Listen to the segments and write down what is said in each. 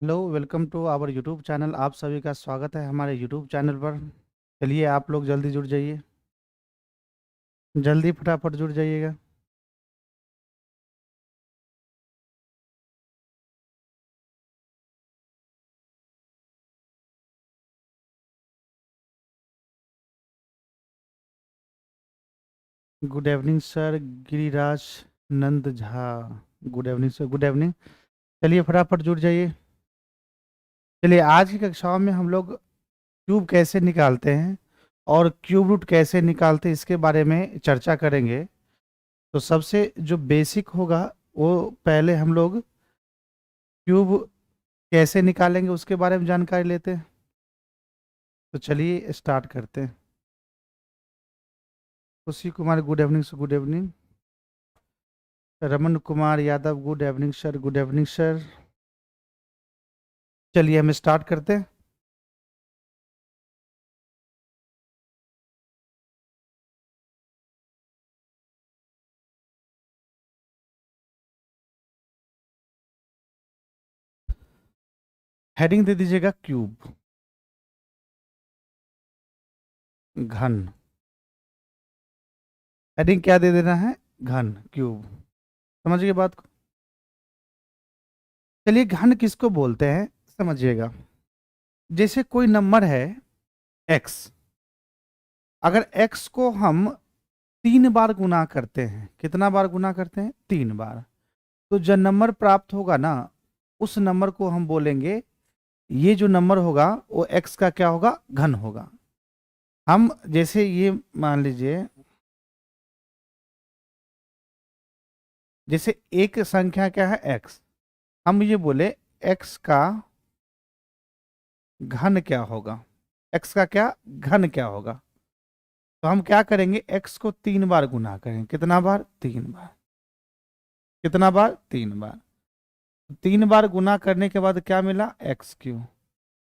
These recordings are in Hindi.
Hello, welcome to our YouTube channel. आप सभी का स्वागत है हमारे यूट्यूब चैनल पर। चलिए, आप लोग जल्दी जुड़ जाइए, जल्दी फटाफट जुड़ जाइएगा। Good evening sir, Giriraj Nand Jha. Good evening sir, good evening. चलिए फटाफट जुड़ जाइए। चलिए, आज की कक्षाओं में हम लोग क्यूब कैसे निकालते हैं और क्यूब रूट कैसे निकालते हैं इसके बारे में चर्चा करेंगे। तो सबसे जो बेसिक होगा वो पहले हम लोग क्यूब कैसे निकालेंगे उसके बारे में जानकारी लेते हैं। तो चलिए स्टार्ट करते हैं। खुशी Kumar, good evening sir, good evening. Raman Kumar Yadav, good evening sir, good evening sir. चलिए हम स्टार्ट करते हैं। हेडिंग दे दीजिएगा क्यूब, घन। हेडिंग क्या दे देना है? घन, क्यूब। समझ गए बात को? चलिए, घन किसको बोलते हैं समझिएगा। जैसे कोई नंबर है एक्स, अगर एक्स को हम 3 बार गुना करते हैं, कितना बार गुना करते हैं? 3 बार। तो जो नंबर प्राप्त होगा ना, उस नंबर को हम बोलेंगे, ये जो नंबर होगा वो एक्स का क्या होगा? घन होगा। हम जैसे ये मान लीजिए, जैसे एक संख्या क्या है? एक्स। हम ये बोले एक्स का घन क्या होगा? एक्स का क्या घन क्या होगा? तो हम क्या करेंगे? एक्स को 3 बार गुना करेंगे। कितना बार? 3 बार। कितना बार? 3 बार। 3 बार गुना करने के बाद क्या मिला? X Q.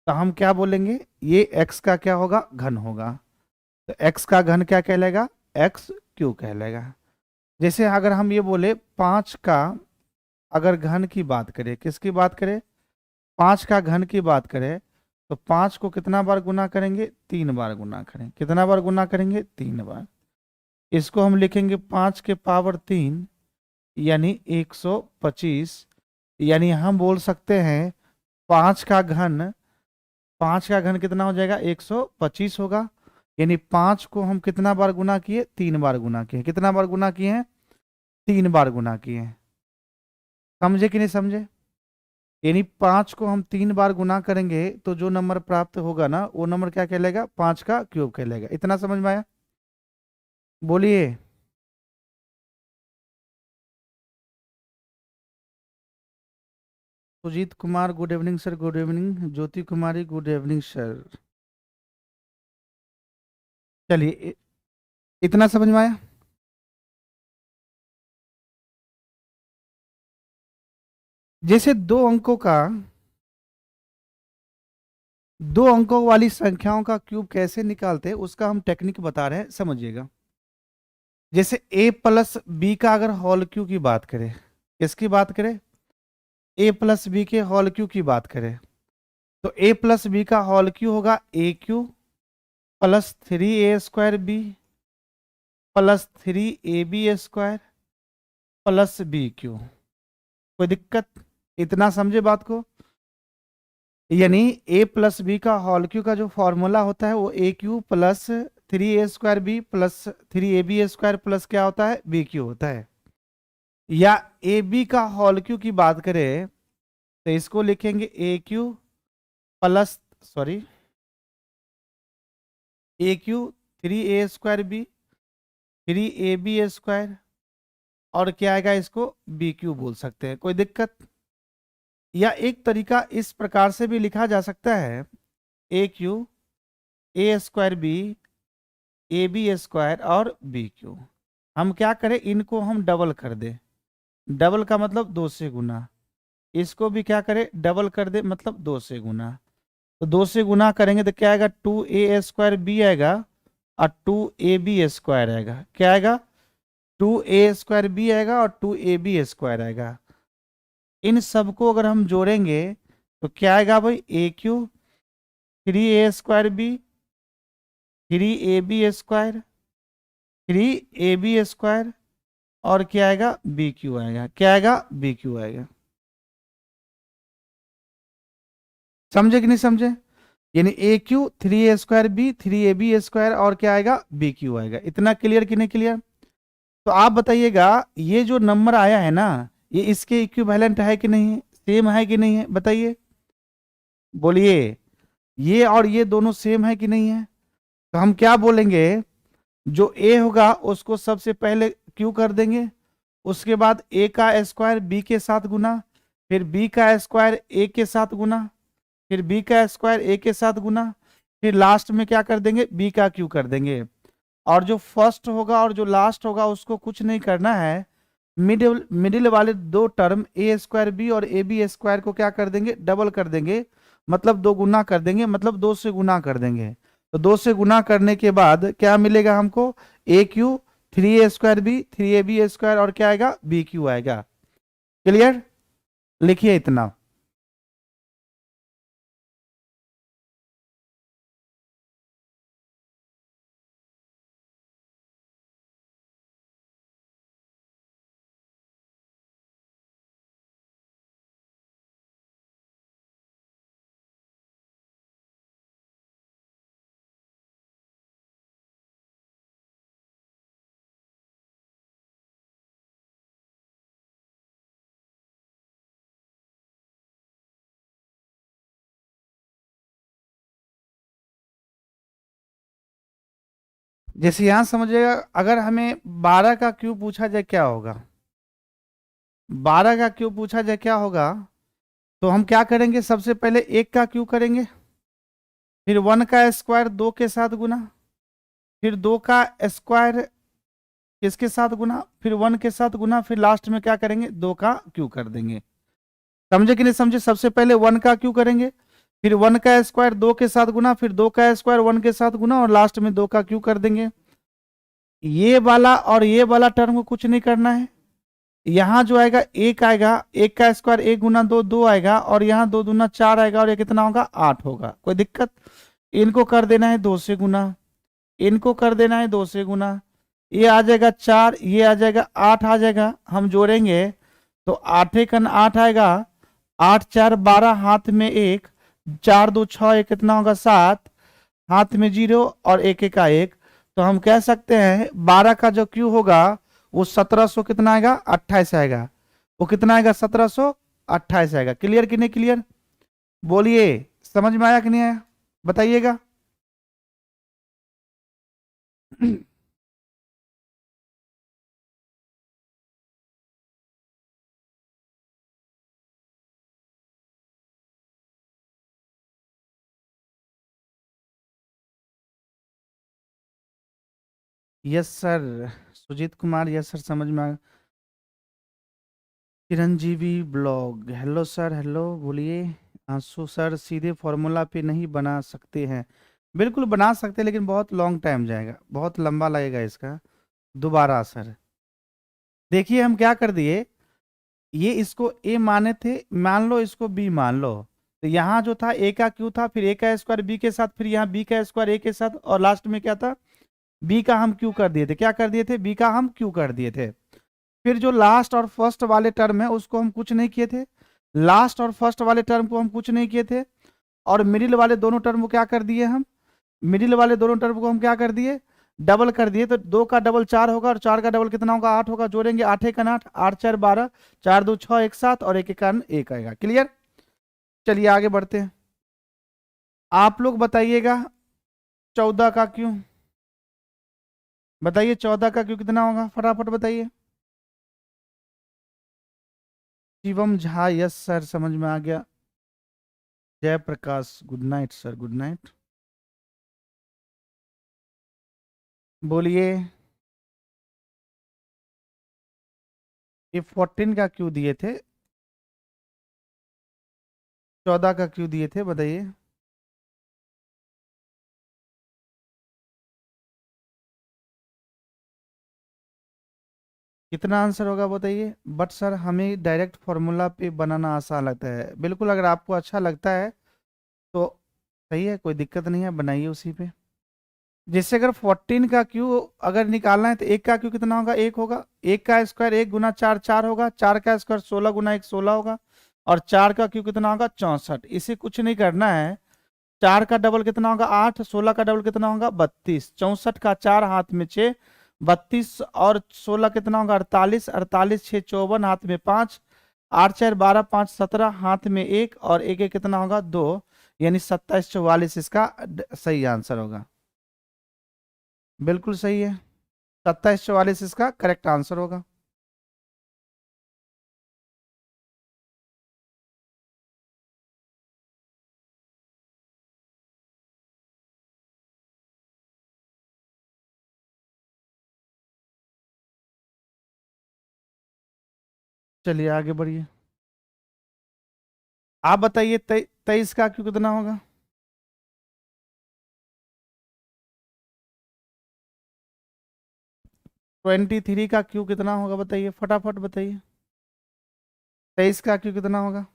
तो हम क्या बोलेंगे? ये एक्स का क्या होगा? घन होगा। तो एक्स का घन क्या कहलाएगा? एक्स क्यू कहलाएगा। जैसे अगर हम ये बोले 5 का अगर घन की बात करें, किसकी बात करें? 5 का घन की बात करें, तो 5 को कितना बार गुना करेंगे? 3 बार गुना करेंगे। कितना बार गुना करेंगे? 3 बार। इसको हम लिखेंगे 5 के पावर 3, यानी 125। यानी हम बोल सकते हैं 5 का घन, 5 का घन कितना हो जाएगा? 125 होगा। यानी 5 को हम कितना बार गुना किए? 3 बार गुना किए। कितना बार गुना किए हैं? 3 बार गुना किए हैं। समझे कि नहीं समझे? यानी 5 को हम 3 बार गुना करेंगे तो जो नंबर प्राप्त होगा ना, वो नंबर क्या कहलाएगा? 5 का क्यूब कहलाएगा। इतना समझ में आया? बोलिए। Sujeet Kumar, good evening sir, good evening. Jyoti Kumari, good evening sir. चलिए, इतना समझ में आया? जैसे 2 अंकों वाली संख्याओं का क्यूब कैसे निकालते हैं उसका हम टेक्निक बता रहे हैं, समझिएगा। जैसे a प्लस बी का अगर होल क्यू की बात करें, किसकी बात करें? a प्लस बी के होल क्यू की बात करें, तो a प्लस बी का होल क्यू होगा a cube plus 3a² b plus 3ab² plus b cube. कोई दिक्कत? इतना समझे बात को? यानी a प्लस बी का होल क्यू का जो फॉर्मूला होता है वो a cube plus 3a² b plus 3ab² plus क्या होता है? बी क्यू होता है। या ए बी का होल क्यू की बात करें तो इसको लिखेंगे ए क्यू प्लस, सॉरी, ए क्यू 3a²बी 3ab² और क्या आएगा? इसको बी क्यू बोल सकते हैं। कोई दिक्कत? या एक तरीका इस प्रकार से भी लिखा जा सकता है, ए क्यू a²बी ab² और बी क्यू। हम क्या करें? इनको हम डबल कर दें। डबल का मतलब 2 से गुना। इसको भी क्या करें? डबल कर दे, मतलब 2 से गुना। तो 2 से गुना करेंगे तो क्या आएगा? 2a² बी आएगा और 2ab² आएगा। क्या आएगा? 2a² बी आएगा और 2ab² आएगा। इन सबको अगर हम जोड़ेंगे तो क्या आएगा भाई, ए Q 3a² B 3ab² 3ab² और क्या आएगा, बी क्यू आएगा। क्या आएगा, बी क्यू आएगा। समझे कि नहीं समझे? यानी ए क्यू 3a²बी 3ab² और क्या आएगा, बी क्यू आएगा। इतना क्लियर कि नहीं क्लियर? तो आप बताइएगा, ये जो नंबर आया है ना, ये इसके इक्विवेलेंट है कि नहीं है, सेम है कि नहीं है, बताइए, बोलिए। ये और ये दोनों सेम है कि नहीं है? तो हम क्या बोलेंगे, जो ए होगा उसको सबसे पहले क्यू कर देंगे, उसके बाद ए का स्क्वायर बी के साथ गुना, फिर बी का स्क्वायर ए के साथ गुना, फिर बी का स्क्वायर ए के साथ गुना, फिर लास्ट में क्या कर देंगे, बी का क्यू कर देंगे। और जो फर्स्ट होगा और जो लास्ट होगा उसको कुछ नहीं करना है, मिडिल मिडिल वाले दो टर्म a²b और ab² को क्या कर देंगे, डबल कर देंगे, मतलब दो गुना कर देंगे, मतलब दो से गुना कर देंगे। तो दो से गुना करने के बाद क्या मिलेगा हमको, ए क्यू 3a²b 3ab² और क्या आएगा, बी क्यू आएगा। क्लियर? लिखिए इतना। जैसे यहां समझिएगा, अगर हमें 12 का क्यूब पूछा जाए क्या होगा, 12 का क्यूब पूछा जाए क्या होगा, तो हम क्या करेंगे, सबसे पहले एक का क्यूब करेंगे, फिर 1 का स्क्वायर 2 के साथ गुना, फिर 2 का स्क्वायर किसके साथ गुना, फिर 1 के साथ गुना, फिर लास्ट में क्या करेंगे, 2 का क्यू कर देंगे। समझे कि नहीं समझे? सबसे पहले 1 का क्यू करेंगे, फिर 1 का स्क्वायर 2 के साथ गुना, फिर 2 का स्क्वायर 1 के साथ गुना और लास्ट में 2 का क्यू कर देंगे। ये वाला और ये वाला टर्म को कुछ नहीं करना है। यहाँ जो आएगा एक आएगा, एक का स्क्वायर एक गुना दो, दो आएगा, और यहाँ दो दूना चार आएगा, और ये कितना होगा, 8 होगा। कोई दिक्कत? इनको कर देना है 2 से गुना, इनको कर देना है 2 से गुना, ये आ जाएगा 4, ये आ जाएगा 8 आ जाएगा। हम जोड़ेंगे तो 8 कन 8 आएगा, 8 4 12, हाथ में एक, 4 2 6, ये कितना होगा 7, हाथ में 0 और एक एक का 1। तो हम कह सकते हैं 12 का जो क्यू होगा वो 1700 कितना आएगा, 28 आएगा। वो कितना आएगा, 1728 आएगा। क्लियर कि नहीं क्लियर? बोलिए, समझ में आया कि नहीं आया, बताइएगा। Yes sir, Sujeet Kumar, yes sir, समझ में आ। Chiranjeevi blog, hello sir, hello, बोलिए। आंसू सर, सीधे फॉर्मूला पे नहीं बना सकते हैं? बिल्कुल बना सकते हैं, लेकिन बहुत लॉन्ग टाइम जाएगा, बहुत लंबा लगेगा इसका दोबारा सर। देखिए हम क्या कर दिए, ये इसको ए माने थे, मान लो इसको बी मान लो। तो यहाँ जो था ए का क्यू था, फिर ए का स्क्वायर बी के साथ, फिर यहाँ बी का स्क्वायर ए के साथ, और लास्ट में क्या था, बी का हम क्यू कर दिए थे। क्या कर दिए थे, बी का हम क्यू कर दिए थे। फिर जो लास्ट और फर्स्ट वाले टर्म है उसको हम कुछ नहीं किए थे, लास्ट और फर्स्ट वाले टर्म को हम कुछ नहीं किए थे, और मिडिल वाले दोनों टर्म को क्या कर दिए हम, मिडिल वाले दोनों टर्म को हम क्या कर दिए, डबल कर दिए। तो 2 का डबल 4 होगा, और 4 का डबल कितना होगा, 8 होगा। जोड़ेंगे 8 एक 8, 8 4 12, 4 2 6 एक 7, और एक एक 1 आएगा। क्लियर? चलिए आगे बढ़ते हैं। आप लोग बताइएगा 14 का क्यों, बताइए 14 का क्यों कितना होगा, फटाफट बताइए। शिवम झा, यस सर, समझ में आ गया। Jayprakash, good night sir, good night. बोलिए। ये 14 का क्यों दिए थे, 14 का क्यों दिए थे, बताइए। कितना आंसर होगा बताइए। बट सर हमें डायरेक्ट फॉर्मूला पे बनाना आसान लगता है। बिल्कुल, अगर आपको अच्छा लगता है तो सही है, कोई दिक्कत नहीं है, बनाइए उसी पे। जैसे अगर 14 का क्यू अगर निकालना है तो एक का क्यू कितना होगा, एक होगा। एक का स्क्वायर एक गुना चार चार होगा, चार का स्क्वायर 16 गुना एक 16 होगा, और चार का क्यू कितना होगा 64। इसे कुछ नहीं करना है, चार का डबल कितना होगा 8, 16 का डबल कितना होगा 32, 64 का चार हाथ में 6, 32 और 16 कितना होगा 48, 48 6 54 हाथ में 5, 8 4 12 5 17 हाथ में एक, और एक एक कितना होगा 2, यानी 27 44 इसका सही आंसर होगा। बिल्कुल सही है, 27 44 इसका करेक्ट आंसर होगा। चलिए आगे बढ़िए। आप बताइए 23 का क्यों कितना होगा। 23 का क्यू कितना होगा बताइए, फटाफट बताइए। 23 का क्यू कितना होगा।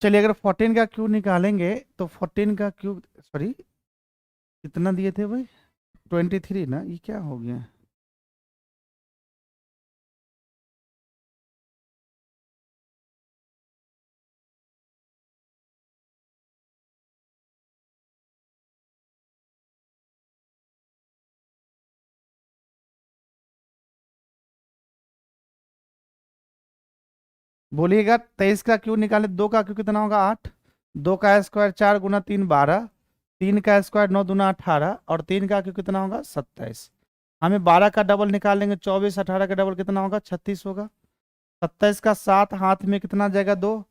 चलिए अगर 14 का क्यू निकालेंगे तो 14 का क्यू, सॉरी कितना दिए थे भाई, 23 ना, ये क्या हो गया। बोलिएगा 23 का क्यू निकाले, दो का क्यू कितना होगा 8, दो का स्क्वायर 4 गुना 3 12, तीन का स्क्वायर 9 दूना 18, और तीन का क्यू कितना होगा 27। हमें 12 का डबल निकालेंगे 24, 18 का डबल कितना होगा 36 होगा। 27 का 7 हाथ में कितना जाएगा 2,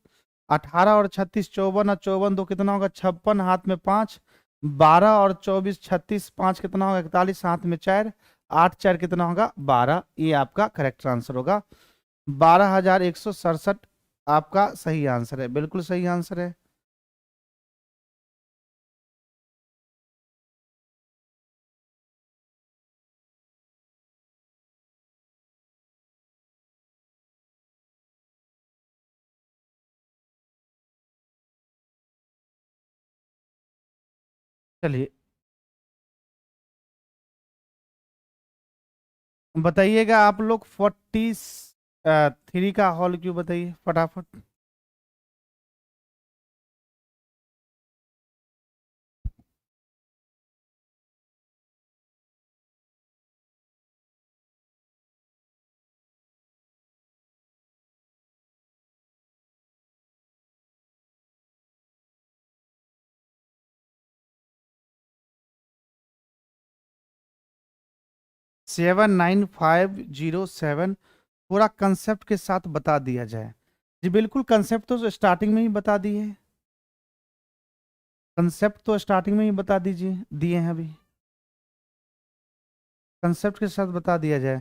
18 और 36 54, और 54 दो कितना होगा 56 हाथ में 5, 12 और 24 36 5 कितना होगा 41 हाथ में 4, 8 4 कितना होगा 12। ये आपका करेक्ट आंसर होगा, 12,167 आपका सही आंसर है, बिल्कुल सही आंसर है। चलिए बताइएगा आप लोग 43 का हॉल क्यों बताइए फटाफट। 79507 पूरा कंसेप्ट के साथ बता दिया जाए। जी बिल्कुल, कंसेप्ट तो स्टार्टिंग में ही बता दिए, कंसेप्ट तो स्टार्टिंग में ही बता दीजिए, दिए हैं अभी, कंसेप्ट के साथ बता दिया जाए।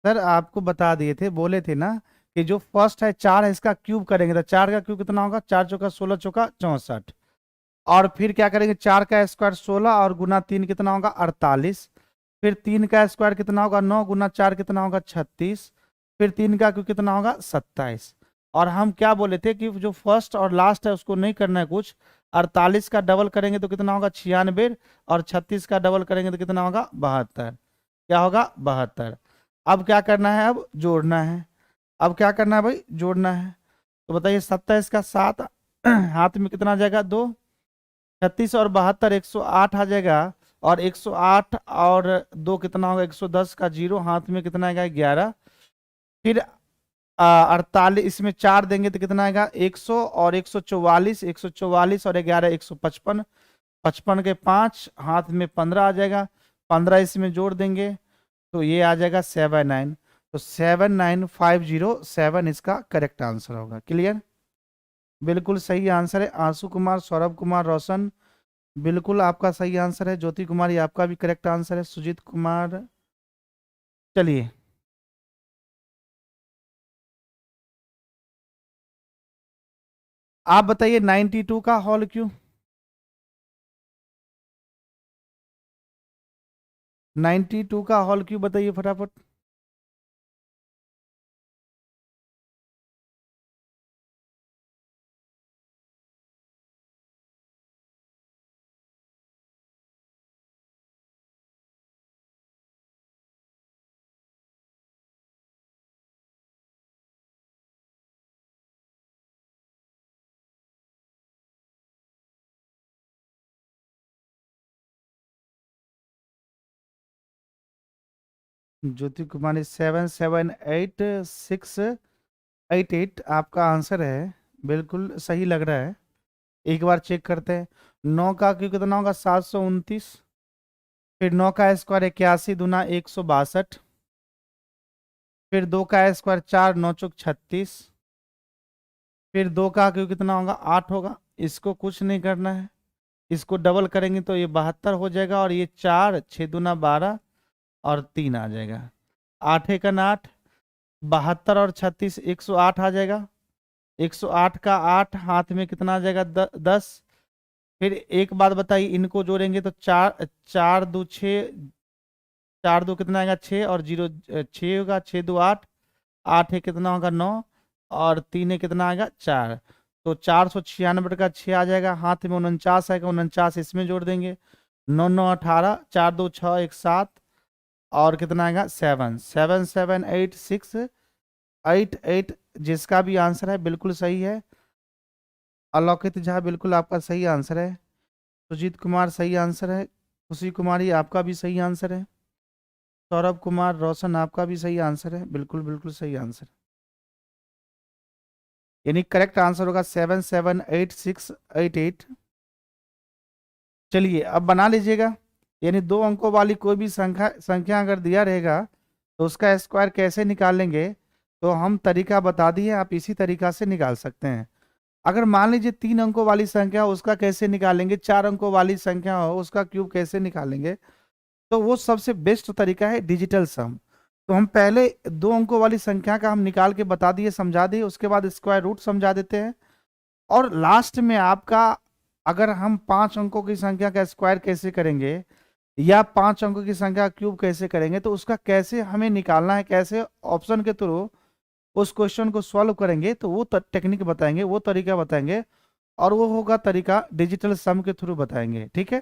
सर आपको बता दिए थे, बोले थे ना कि जो फर्स्ट है 4 है इसका क्यूब करेंगे तो 4 का क्यूब कितना होगा 4 चौका 16 चौका 64, और फिर क्या करेंगे 4 का स्क्वायर 16 और गुना 3 कितना होगा 48, फिर 3 का स्क्वायर कितना होगा 9 गुना 4 कितना होगा 36, फिर 3 का क्यूब कितना होगा 27। और हम क्या बोले थे कि जो फर्स्ट और लास्ट है उसको नहीं करना है कुछ, 48 का डबल करेंगे तो कितना होगा 96, और 36 का डबल करेंगे तो कितना होगा 72, क्या होगा 72। अब क्या करना है, अब जोड़ना है। अब क्या करना है भाई, जोड़ना है। तो बताइए 27 का 7 हाथ में कितना आ जाएगा 2, 36 और 72 108 आ जाएगा, और 108 और 2 कितना होगा 110 का जीरो हाथ में कितना आएगा 11, फिर 48 इसमें 4 देंगे तो कितना आएगा 100, और 144 144 और 11 155, 55 के 5 हाथ में 15 आ जाएगा, 15 इसमें जोड़ देंगे तो ये आ जाएगा 79। तो 79507 इसका करेक्ट आंसर होगा। क्लियर, बिल्कुल सही आंसर है। आंसू कुमार, सौरभ कुमार, रोशन, बिल्कुल आपका सही आंसर है। ज्योति कुमारी आपका भी करेक्ट आंसर है। सुजीत कुमार, चलिए आप बताइए 92 का होल क्यों, 92 का होल क्यों बताइए फटाफट। ज्योति कुमारी 778688 आपका आंसर है, बिल्कुल सही लग रहा है। एक बार चेक करते हैं। 9 का क्यों कितना होगा, 729। फिर 9 का स्क्वायर 81 दूना 162। फिर 2 का स्क्वायर 4 9 चौक 36। फिर 2 का क्यों कितना होगा, 8 होगा। इसको कुछ नहीं करना है, इसको डबल करेंगे तो ये 72 हो जाएगा, और ये 4 6 दूना 12 और 3 आ जाएगा। 8 एकन 8, 72 और 36 108 आ जाएगा। 108 का 8 हाथ में कितना आ जाएगा, 10। फिर एक बात बताइए, इनको जोड़ेंगे तो 4 4 2 6, 4 2 कितना आएगा 6, और 0 6 होगा, 6 2 8, 8 है कितना होगा 9, और 3 है कितना आएगा 4। तो 496 का 6 आ जाएगा, हाथ में 49 आएगा, 49 इसमें जोड़ देंगे, 9 9 18, 4 2 6 1 7, और कितना आएगा 7 7 7 8 6 8 8, जिसका भी आंसर है बिल्कुल सही है। अलौकित झा बिल्कुल आपका सही आंसर है। सुजीत कुमार सही आंसर है। खुशी कुमारी आपका भी सही आंसर है। सौरभ कुमार, रोशन आपका भी सही आंसर है, बिल्कुल बिल्कुल सही आंसर। यानी करेक्ट आंसर होगा 778688। चलिए अब बना लीजिएगा। यानी 2 अंकों वाली कोई भी संख्या अगर दिया रहेगा तो उसका स्क्वायर कैसे निकालेंगे, तो हम तरीका बता दिए, आप इसी तरीका से निकाल सकते हैं। अगर मान लीजिए 3 अंकों वाली संख्या हो, उसका कैसे निकालेंगे, 4 अंकों वाली संख्या हो उसका क्यूब कैसे निकालेंगे, तो वो सबसे बेस्ट तरीका है डिजिटल सम। तो हम पहले 2 अंकों वाली संख्या का हम निकाल के बता दिए, समझा दिए, उसके बाद स्क्वायर रूट समझा देते हैं। और लास्ट में आपका, अगर हम 5 अंकों की संख्या का स्क्वायर कैसे करेंगे या 5 अंकों की संख्या का क्यूब कैसे करेंगे, तो उसका कैसे हमें निकालना है, कैसे ऑप्शन के थ्रू उस क्वेश्चन को सॉल्व करेंगे, तो वो टेक्निक बताएंगे, वो तरीका बताएंगे, और वो होगा तरीका डिजिटल सम के थ्रू बताएंगे। ठीक है,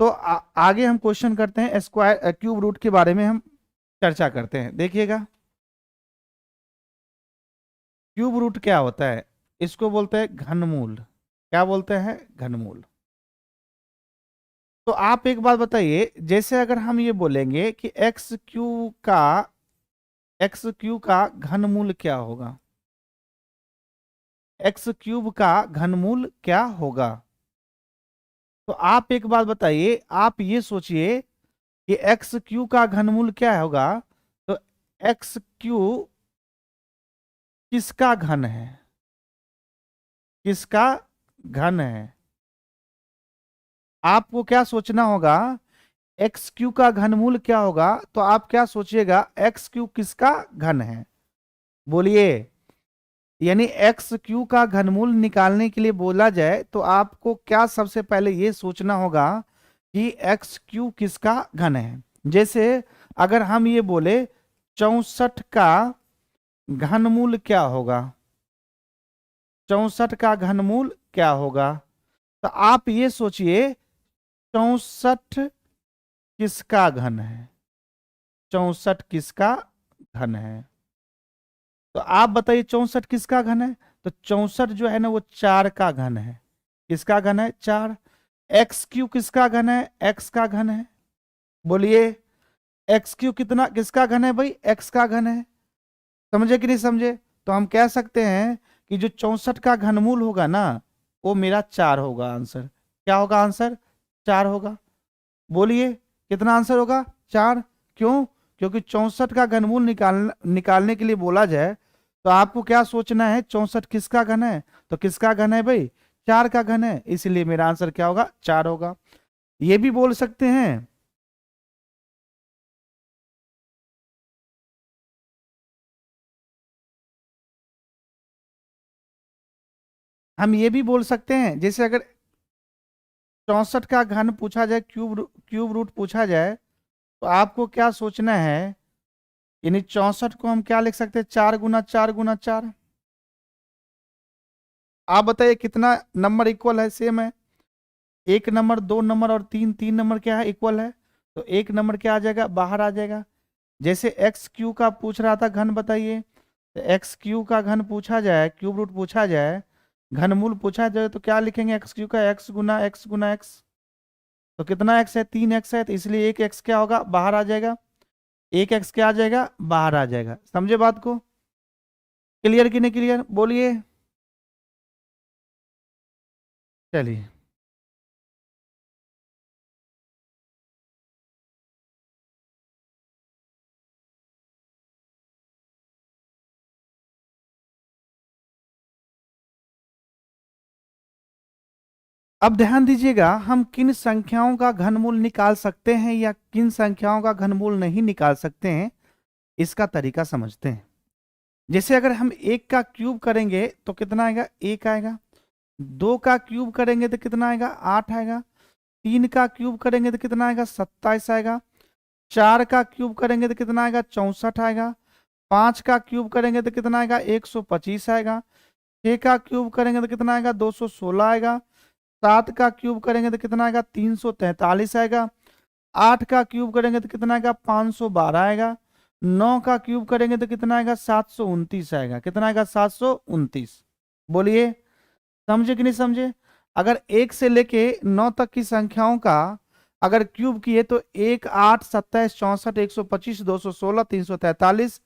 तो आगे हम क्वेश्चन करते हैं, स्क्वायर क्यूब रूट के बारे में हम चर्चा करते हैं। देखिएगा क्यूब रूट क्या होता है, इसको बोलते हैं घनमूल। क्या बोलते हैं, घनमूल। तो आप एक बात बताइए, जैसे अगर हम ये बोलेंगे कि एक्स क्यू का घनमूल क्या होगा, एक्स क्यूब का घनमूल क्या होगा, तो आप एक बात बताइए, आप ये सोचिए कि एक्स क्यू का घनमूल क्या होगा, तो एक्स क्यू किसका घन है, किसका घन है। आपको क्या सोचना होगा, एक्स क्यू का घनमूल क्या होगा, तो आप क्या सोचिएगा, एक्स क्यू किसका घन है, बोलिए। यानी एक्स क्यू का घनमूल निकालने के लिए बोला जाए तो आपको क्या सबसे पहले ये सोचना होगा कि एक्स क्यू किसका घन है। जैसे अगर हम ये बोले 64 का घनमूल क्या होगा, 64 का घनमूल क्या होगा, तो आप ये सोचिए 64 किसका घन है, 64 किसका घन है, तो आप बताइए 64 किसका घन है, तो 64 जो है ना वो 4 का घन है। किसका घन है, 4। एक्स क्यू किसका घन है, एक्स का घन है, बोलिए। एक्स क्यू कितना किसका घन है भाई, एक्स का घन है। समझे कि नहीं समझे, तो हम कह सकते हैं कि जो 64 का घनमूल होगा ना वो मेरा 4 होगा आंसर। क्या होगा आंसर? 4 होगा। बोलिए कितना आंसर होगा? 4। क्यों? क्योंकि 64 का घनमूल निकालने के लिए बोला जाए तो आपको क्या सोचना है? 64 किसका घन है? तो किसका घन है भाई? 4 का घन है, इसलिए मेरा आंसर क्या होगा? 4 होगा। ये भी बोल सकते हैं, हम ये भी बोल सकते हैं, जैसे अगर 64 का घन पूछा जाए, क्यूब रूट पूछा जाए, तो आपको क्या सोचना है? यानी 64 को हम क्या लिख सकते हैं? 4 गुना 4 गुना 4। आप बताइए कितना नंबर इक्वल है, सेम है? एक नंबर, दो नंबर और तीन, तीन नंबर क्या है? इक्वल है। तो एक नंबर क्या आ जाएगा? बाहर आ जाएगा। जैसे एक्स क्यू का पूछ रहा था घन, बताइए। तो एक्स क्यू का घन पूछा जाए, क्यूब रूट पूछा जाए, घनमूल पूछा जाए, तो क्या लिखेंगे? एक्स क्यू का एक्स गुना एक्स गुना एक्स। तो कितना एक्स है? 3 एक्स है, तो इसलिए एक एक्स क्या होगा? बाहर आ जाएगा। एक एक्स क्या आ जाएगा? बाहर आ जाएगा। समझे बात को? क्लियर कि नहीं क्लियर? बोलिए। चलिए, अब ध्यान दीजिएगा, हम किन संख्याओं का घनमूल निकाल सकते हैं या किन संख्याओं का घनमूल नहीं निकाल सकते हैं, इसका तरीका समझते हैं। जैसे अगर हम एक का क्यूब करेंगे तो कितना आएगा? एक आएगा। दो का क्यूब करेंगे तो कितना आएगा? 8 आएगा। तीन का क्यूब करेंगे तो कितना आएगा? 27 आएगा। चार का क्यूब करेंगे तो कितना आएगा? 64 आएगा। पांच का क्यूब करेंगे तो कितना आएगा? 125 आएगा। छह का क्यूब करेंगे तो कितना आएगा? 216 आएगा। सात का क्यूब करेंगे तो कितना आएगा? 343 आएगा। आठ का क्यूब करेंगे तो कितना आएगा? 512 आएगा। नौ का क्यूब करेंगे तो कितना आएगा? 729 आएगा। कितना आएगा? 729। बोलिए, समझे कि नहीं समझे? अगर एक से लेके 9 तक की संख्याओं का अगर क्यूब किए तो 1, 8, 27, 64, 125, 216, 343,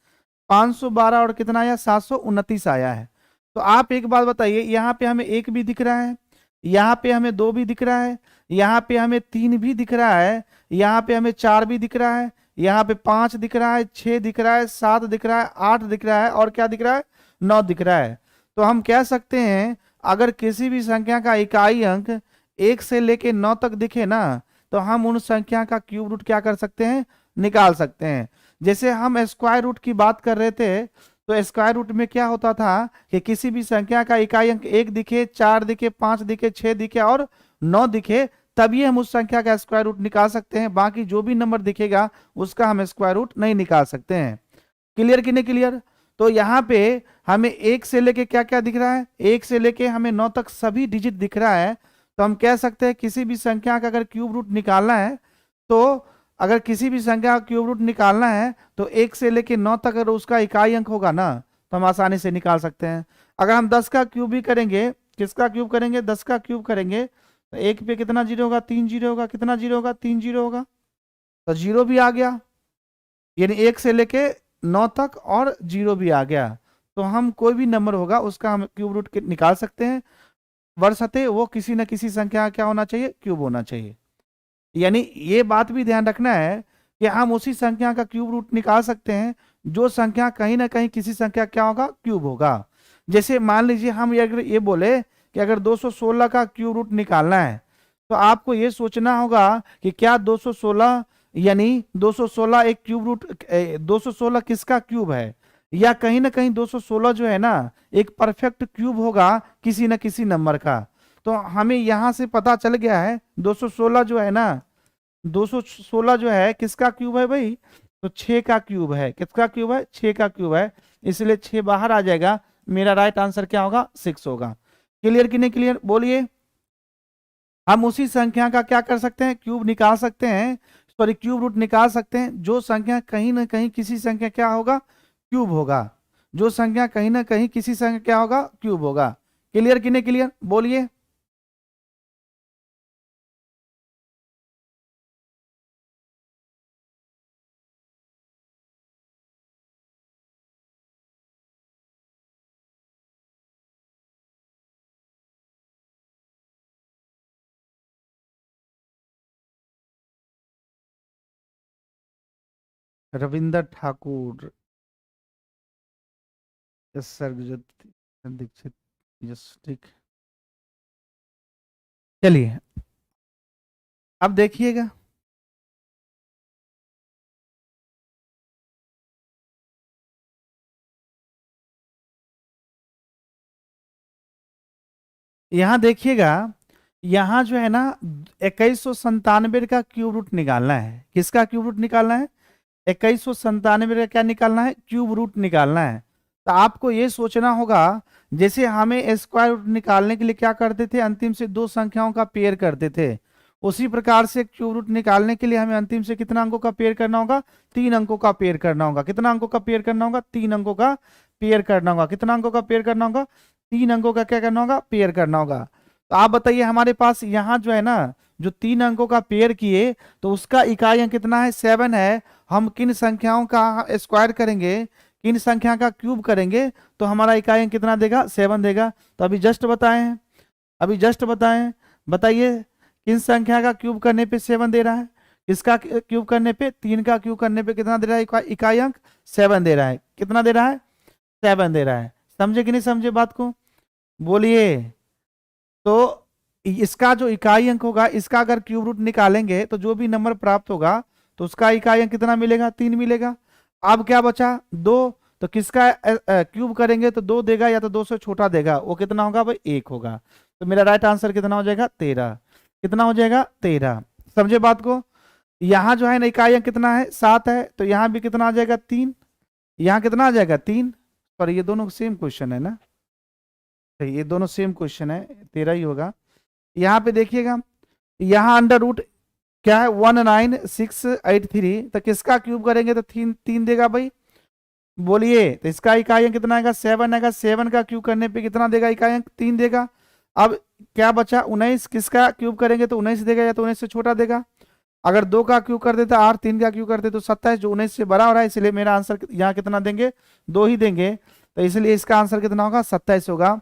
512 और कितना आया? 729 आया है। तो आप एक बात बताइए, यहाँ पे हमें एक भी दिख रहा है, यहाँ पे हमें दो भी दिख रहा है, यहाँ पे हमें तीन भी दिख रहा है, यहाँ पे हमें चार भी दिख रहा है, यहाँ पे पांच दिख रहा है, छह दिख रहा है, सात दिख रहा है, आठ दिख रहा है, और क्या दिख रहा है? 9 दिख रहा है। तो हम कह सकते हैं, अगर किसी भी संख्या का इकाई अंक 1 से लेके 9 तक दिखे ना, तो हम उन संख्या का क्यूब रूट क्या कर सकते हैं? निकाल सकते हैं। जैसे हम स्क्वायर रूट की बात कर रहे थे, तो स्क्वायर रूट में क्या होता था कि किसी भी संख्या का इकाई अंक 1 दिखे, 4 दिखे, 5 दिखे, 6 दिखे और 9 दिखे, तभी हम उस संख्या का स्क्वायर रूट निकाल सकते हैं। बाकी जो भी नंबर दिखेगा उसका हम स्क्वायर रूट नहीं निकाल सकते हैं। क्लियर कि नहीं क्लियर? तो यहाँ पे हमें एक से लेके क्या क्या दिख रहा है? एक से लेके हमें 9 तक सभी डिजिट दिख रहा है। तो हम कह सकते हैं किसी भी संख्या का अगर क्यूब रूट निकालना है, तो अगर किसी भी संख्या का क्यूब रूट निकालना है तो 1 से लेके 9 तक अगर उसका इकाई अंक होगा ना, तो हम आसानी से निकाल सकते हैं। अगर हम 10 का क्यूब भी करेंगे, किसका क्यूब करेंगे? 10 का क्यूब करेंगे, तो एक पे कितना जीरो होगा? 3 जीरो होगा। कितना जीरो होगा? 3 जीरो होगा। तो जीरो भी आ गया, यानी 1 से लेके 9 तक, और जीरो भी आ गया। तो हम कोई भी नंबर होगा उसका हम क्यूब रूट निकाल सकते हैं, बशर्ते वो किसी न किसी संख्या का क्या होना चाहिए? क्यूब होना चाहिए। यानी ये बात भी ध्यान रखना है कि हम उसी संख्या का क्यूब रूट निकाल सकते हैं जो संख्या कहीं ना कहीं किसी संख्या क्या होगा? क्यूब होगा। जैसे मान लीजिए हम अगर ये बोले कि अगर 216 का क्यूब रूट निकालना है, तो आपको ये सोचना होगा कि क्या 216, यानी 216 एक क्यूब रूट, 216 किसका क्यूब है, या कहीं ना कहीं 216 जो है ना एक परफेक्ट क्यूब होगा किसी न किसी नंबर का। तो हमें यहां से पता चल गया है 216 जो है ना, 216 जो है किसका क्यूब है भाई? तो 6 का क्यूब है। किसका क्यूब है? 6 का क्यूब है, इसलिए 6 बाहर आ जाएगा। मेरा राइट आंसर क्या होगा? 6 होगा। क्लियर कि नहीं क्लियर? बोलिए। हम उसी संख्या का क्या कर सकते हैं? क्यूब निकाल सकते हैं, सॉरी क्यूब रूट निकाल सकते हैं जो संख्या कहीं ना कहीं किसी संख्या क्या होगा? क्यूब होगा। जो संख्या कहीं ना कहीं किसी संख्या क्या होगा? क्यूब होगा। क्लियर कि नहीं क्लियर? बोलिए। Ravindra Thakur, yes sir, Dikshit, yes ठीक। चलिए अब देखिएगा, यहां देखिएगा, यहां जो है ना 2197 का क्यूब रूट निकालना है। किसका क्यूब रूट निकालना है? 2197 का क्या निकालना है? क्यूब रूट निकालना है। तो आपको ये सोचना होगा, जैसे हमें स्क्वायर रूट निकालने के लिए क्या करते थे, अंतिम से दो संख्याओं का पेयर करते थे, उसी प्रकार से क्यूब रूट निकालने के लिए हमें अंतिम से कितना अंकों का पेयर करना होगा? 3 अंकों का पेयर करना होगा। कितना अंकों का पेयर करना होगा? 3 अंकों का पेयर करना होगा। कितना अंकों का पेयर करना होगा? 3 अंकों का क्या करना होगा? पेयर करना होगा। तो आप बताइए, हमारे पास यहाँ जो है ना, जो 3 अंकों का पेयर किए, तो उसका इकाई अंक कितना है? 7 है। हम किन संख्याओं का स्क्वायर करेंगे, किन संख्या का क्यूब करेंगे, तो हमारा इकाई अंक कितना देगा? 7 देगा। तो अभी जस्ट बताएं, अभी जस्ट बताएं, बताइए किन संख्या का क्यूब करने पे 7 दे रहा है? किसका क्यूब करने पे? 3 का क्यूब करने पे कितना दे रहा है? इकाई अंक 7 दे रहा है। कितना दे रहा है? 7 दे रहा है। समझे कि नहीं समझे बात को? बोलिए। तो इसका जो इकाई अंक होगा, इसका अगर क्यूब रूट निकालेंगे तो जो भी नंबर प्राप्त होगा, तो उसका इकाई अंक कितना मिलेगा? 3 मिलेगा। अब क्या बचा? 2। तो किसका क्यूब करेंगे तो 2 देगा, या तो 2 से छोटा देगा, वो कितना होगा भाई? 1 होगा। तो मेरा राइट आंसर कितना हो जाएगा? 13। कितना हो जाएगा? 13। समझे बात को? यहाँ जो है ना इकाई अंक कितना है? 7 है। तो यहाँ भी कितना आ जाएगा? 3। यहाँ कितना आ जाएगा? 3। पर ये दोनों सेम क्वेश्चन है ना, तो ये दोनों सेम क्वेश्चन है, 13 ही होगा। यहाँ पे देखिएगा, यहाँ अंडर रूट क्या है? 19683। तो किसका क्यूब करेंगे तो 3 देगा भाई? बोलिए। तो इसका इकाई अंक कितना आएगा? 7 आएगा। 7 का क्यूब करने पे कितना देगा? इकाई अंक 3 देगा। अब क्या बचा? 19। किसका क्यूब करेंगे तो 19 देगा, या तो 19 से छोटा देगा। अगर 2 का क्यूब कर देता 8, 3 का क्यूब करते तो 27, जो 19 से बड़ा हो रहा है, इसलिए मेरा आंसर यहाँ कितना देंगे? 2 ही देंगे। तो इसलिए इसका आंसर कितना होगा? 27 होगा।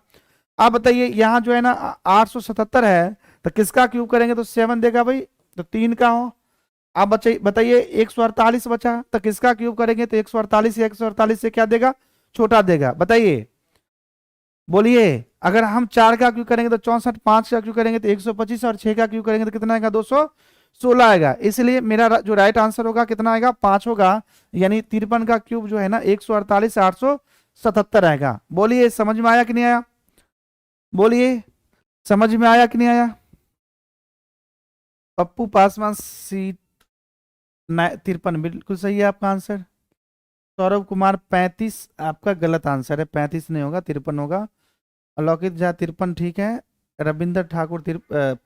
अब बताइए, यहाँ जो है ना 877 है, तो किसका क्यूब करेंगे तो 7 देगा भाई? तो 3 का हो। अब बताइए 148 बचा, तो किसका क्यूब करेंगे तो 148, या 148 से क्या देगा? छोटा देगा। बताइए, बोलिए। अगर हम 4 का क्यूब करेंगे तो 64, 5 का क्यूब करेंगे तो 125, और 6 का क्यूब करेंगे तो कितना आएगा? 216 आएगा। इसलिए मेरा जो राइट आंसर होगा कितना आएगा? 5 होगा। यानी 53 का क्यूब जो है ना 148 877 आएगा। बोलिए, समझ में आया कि नहीं आया? बोलिए, समझ में आया कि नहीं आया? पप्पू पासवान सीट 53 बिल्कुल सही है आपका आंसर। सौरभ कुमार 35 आपका गलत आंसर है, 35 नहीं होगा, 53 होगा। अलौकित झा 53 ठीक है। रविंद्र ठाकुर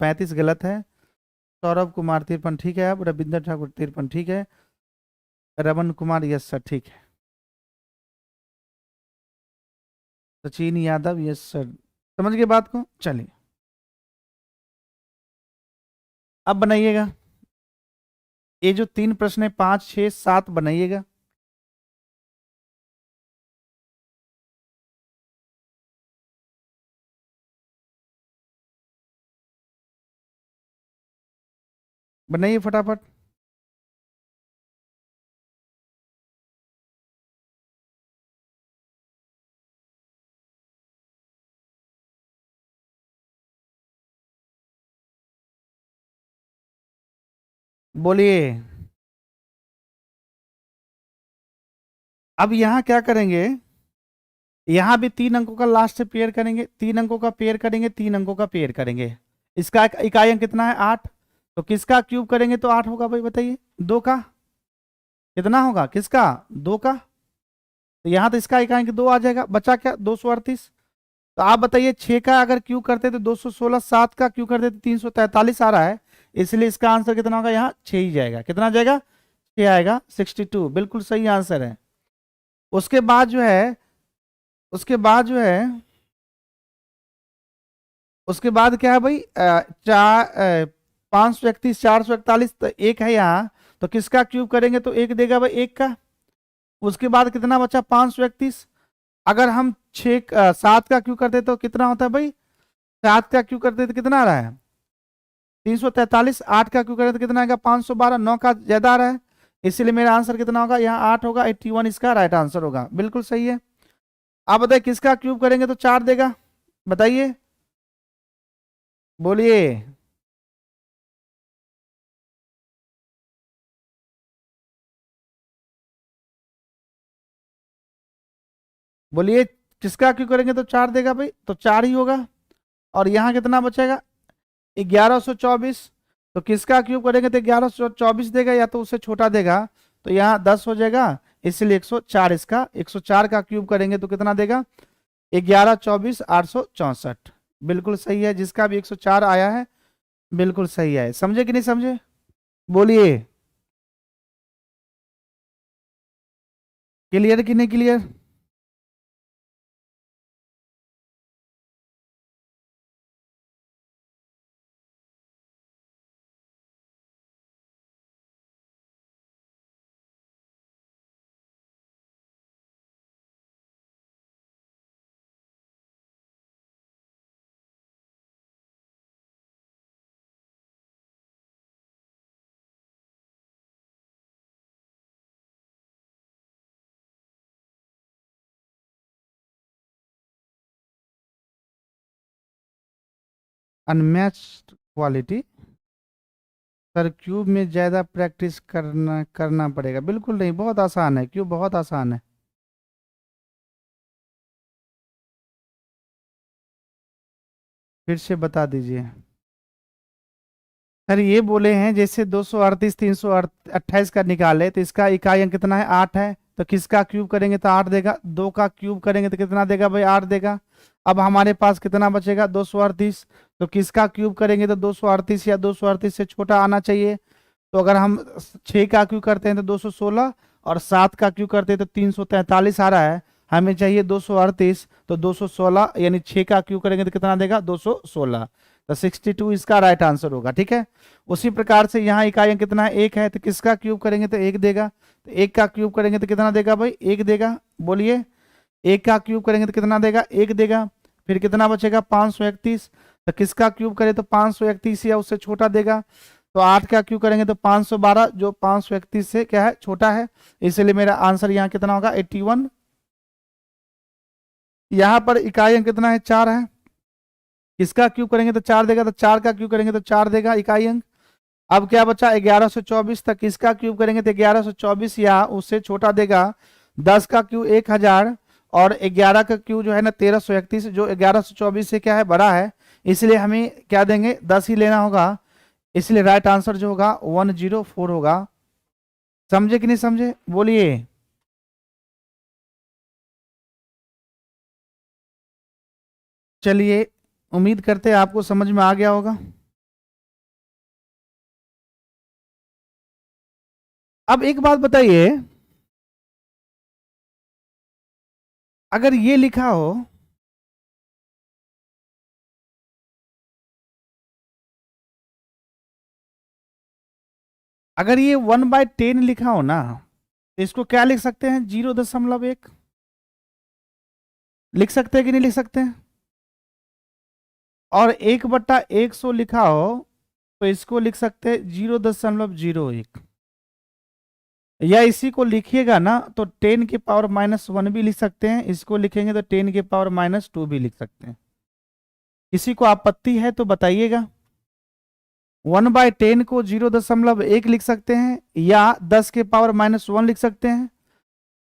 35 गलत है। सौरभ कुमार 53 ठीक है। अब रविंद्र ठाकुर 53 ठीक है। रमन कुमार यस सर ठीक है। Sachin Yadav yes sir. समझ गए बात को? चलिए अब बनाइएगा, ये जो 3 प्रश्न है 5 6 7 बनाइएगा। बनाइए फटाफट। बोलिए। अब यहाँ क्या करेंगे, यहाँ भी 3 अंकों का लास्ट से पेयर करेंगे, 3 अंकों का पेयर करेंगे, 3 अंकों का पेयर करेंगे। इसका इकाई अंक कितना है? 8। तो किसका क्यूब करेंगे तो 8 होगा भाई? बताइए। 2 का कितना होगा? किसका? 2 का। तो यहाँ तो इसका इकाई अंक 2 आ जाएगा। बचा क्या? 238। तो आप बताइए 6 का अगर क्यूब करते तो 216, 7 का क्यूब करते तो 343 आ रहा है। इसलिए इसका आंसर कितना होगा? यहाँ 6 ही जाएगा। कितना जाएगा? 6 आएगा। 62 बिल्कुल सही आंसर है। उसके बाद जो है, उसके बाद जो है, उसके बाद क्या है भाई? 531, 441, तो 1 है यहाँ। तो किसका क्यूब करेंगे तो 1 देगा भाई? 1 का। उसके बाद कितना बचा? 531। अगर हम 7 का क्यूब करते तो कितना होता है भाई? 7 का क्यूब करते तो कितना आ रहा है? 343। 8 का क्यूब करते तो कितना आएगा? 512। 9 का ज्यादा आ रहा है, इसलिए मेरा आंसर कितना होगा, यहाँ 8 होगा, 81 इसका राइट आंसर होगा। बिल्कुल सही है। आप बताइए किसका क्यूब करेंगे तो 4 देगा, बताइए, बोलिए। बोलिए किसका क्यूब करेंगे तो 4 देगा भाई, तो 4 ही होगा। और यहाँ कितना बचेगा, 1124। तो किसका क्यूब करेंगे तो 1124 देगा, या तो उससे छोटा देगा, तो यहाँ 10 हो जाएगा, इसलिए 104 इसका, 104 का क्यूब करेंगे तो कितना देगा, 1124 864। बिल्कुल सही है, जिसका भी 104 आया है बिल्कुल सही है। समझे कि नहीं समझे, बोलिए। क्लियर कि नहीं clear. Unmatched quality, sir cube में ज्यादा प्रैक्टिस करना करना पड़ेगा। बिल्कुल नहीं, बहुत आसान है, क्यूब बहुत आसान है। फिर से बता दीजिए। सर ये बोले हैं जैसे 238 328 का निकाले तो इसका इकाई अंक कितना है, 8 है, तो किसका क्यूब करेंगे तो 8 देगा, 2 का क्यूब करेंगे तो कितना देगा भाई, 8 देगा। अब हमारे पास कितना बचेगा, 238। तो किसका क्यूब करेंगे तो 238 या 238 से छोटा आना चाहिए। तो अगर हम 6 का क्यूब करते हैं तो 216, और 7 का क्यूब करते हैं तो 343 आ रहा है। हमें चाहिए 238, तो 216 यानी 6 का क्यूब करेंगे तो कितना देगा, 216। तो 62 इसका राइट आंसर होगा। ठीक है, उसी प्रकार से यहाँ इकाई अंक कितना है, 1 है, तो किसका क्यूब करेंगे तो 1 देगा। तो 1 का क्यूब करेंगे तो कितना देगा भाई, 1 देगा। बोलिए, 1 का क्यूब करेंगे तो कितना देगा, 1 देगा। फिर कितना बचेगा, 531। तो किसका क्यूब करें तो 531 या उससे छोटा देगा। तो 8 का क्यूब करेंगे तो 512, जो 531 से क्या है, छोटा है। इसलिए मेरा आंसर यहाँ कितना होगा, 81। यहाँ पर इकाई अंक कितना है, 4 है। किसका क्यूब करेंगे तो 4 देगा, तो 4 का क्यूब करेंगे तो 4 देगा इकाई अंक। अब क्या बचा, 1124 तक किसका क्यूब करेंगे तो 1124 या उससे छोटा देगा। 10 का क्यूब 1000, और 11 का क्यूब जो है ना 1331, जो 1124 से क्या है, बड़ा है। इसलिए हमें क्या देंगे, 10 ही लेना होगा। इसलिए राइट आंसर जो होगा 104 होगा। समझे कि नहीं समझे, बोलिए। चलिए, उम्मीद करते हैं आपको समझ में आ गया होगा। अब एक बात बताइए, अगर ये लिखा हो, अगर ये 1/10 लिखा हो ना, तो इसको क्या लिख सकते हैं, 0.1 लिख सकते हैं कि नहीं लिख सकते हैं। और 1/100 लिखा हो तो इसको लिख सकते हैं 0.01। या इसी को लिखिएगा ना तो 10⁻⁻1 भी लिख सकते हैं, इसको लिखेंगे तो 10⁻2 भी लिख सकते हैं। किसी को आपत्ति है तो बताइएगा। 1/10 को 0.1 लिख सकते हैं, या 10⁻⁻1 लिख सकते हैं।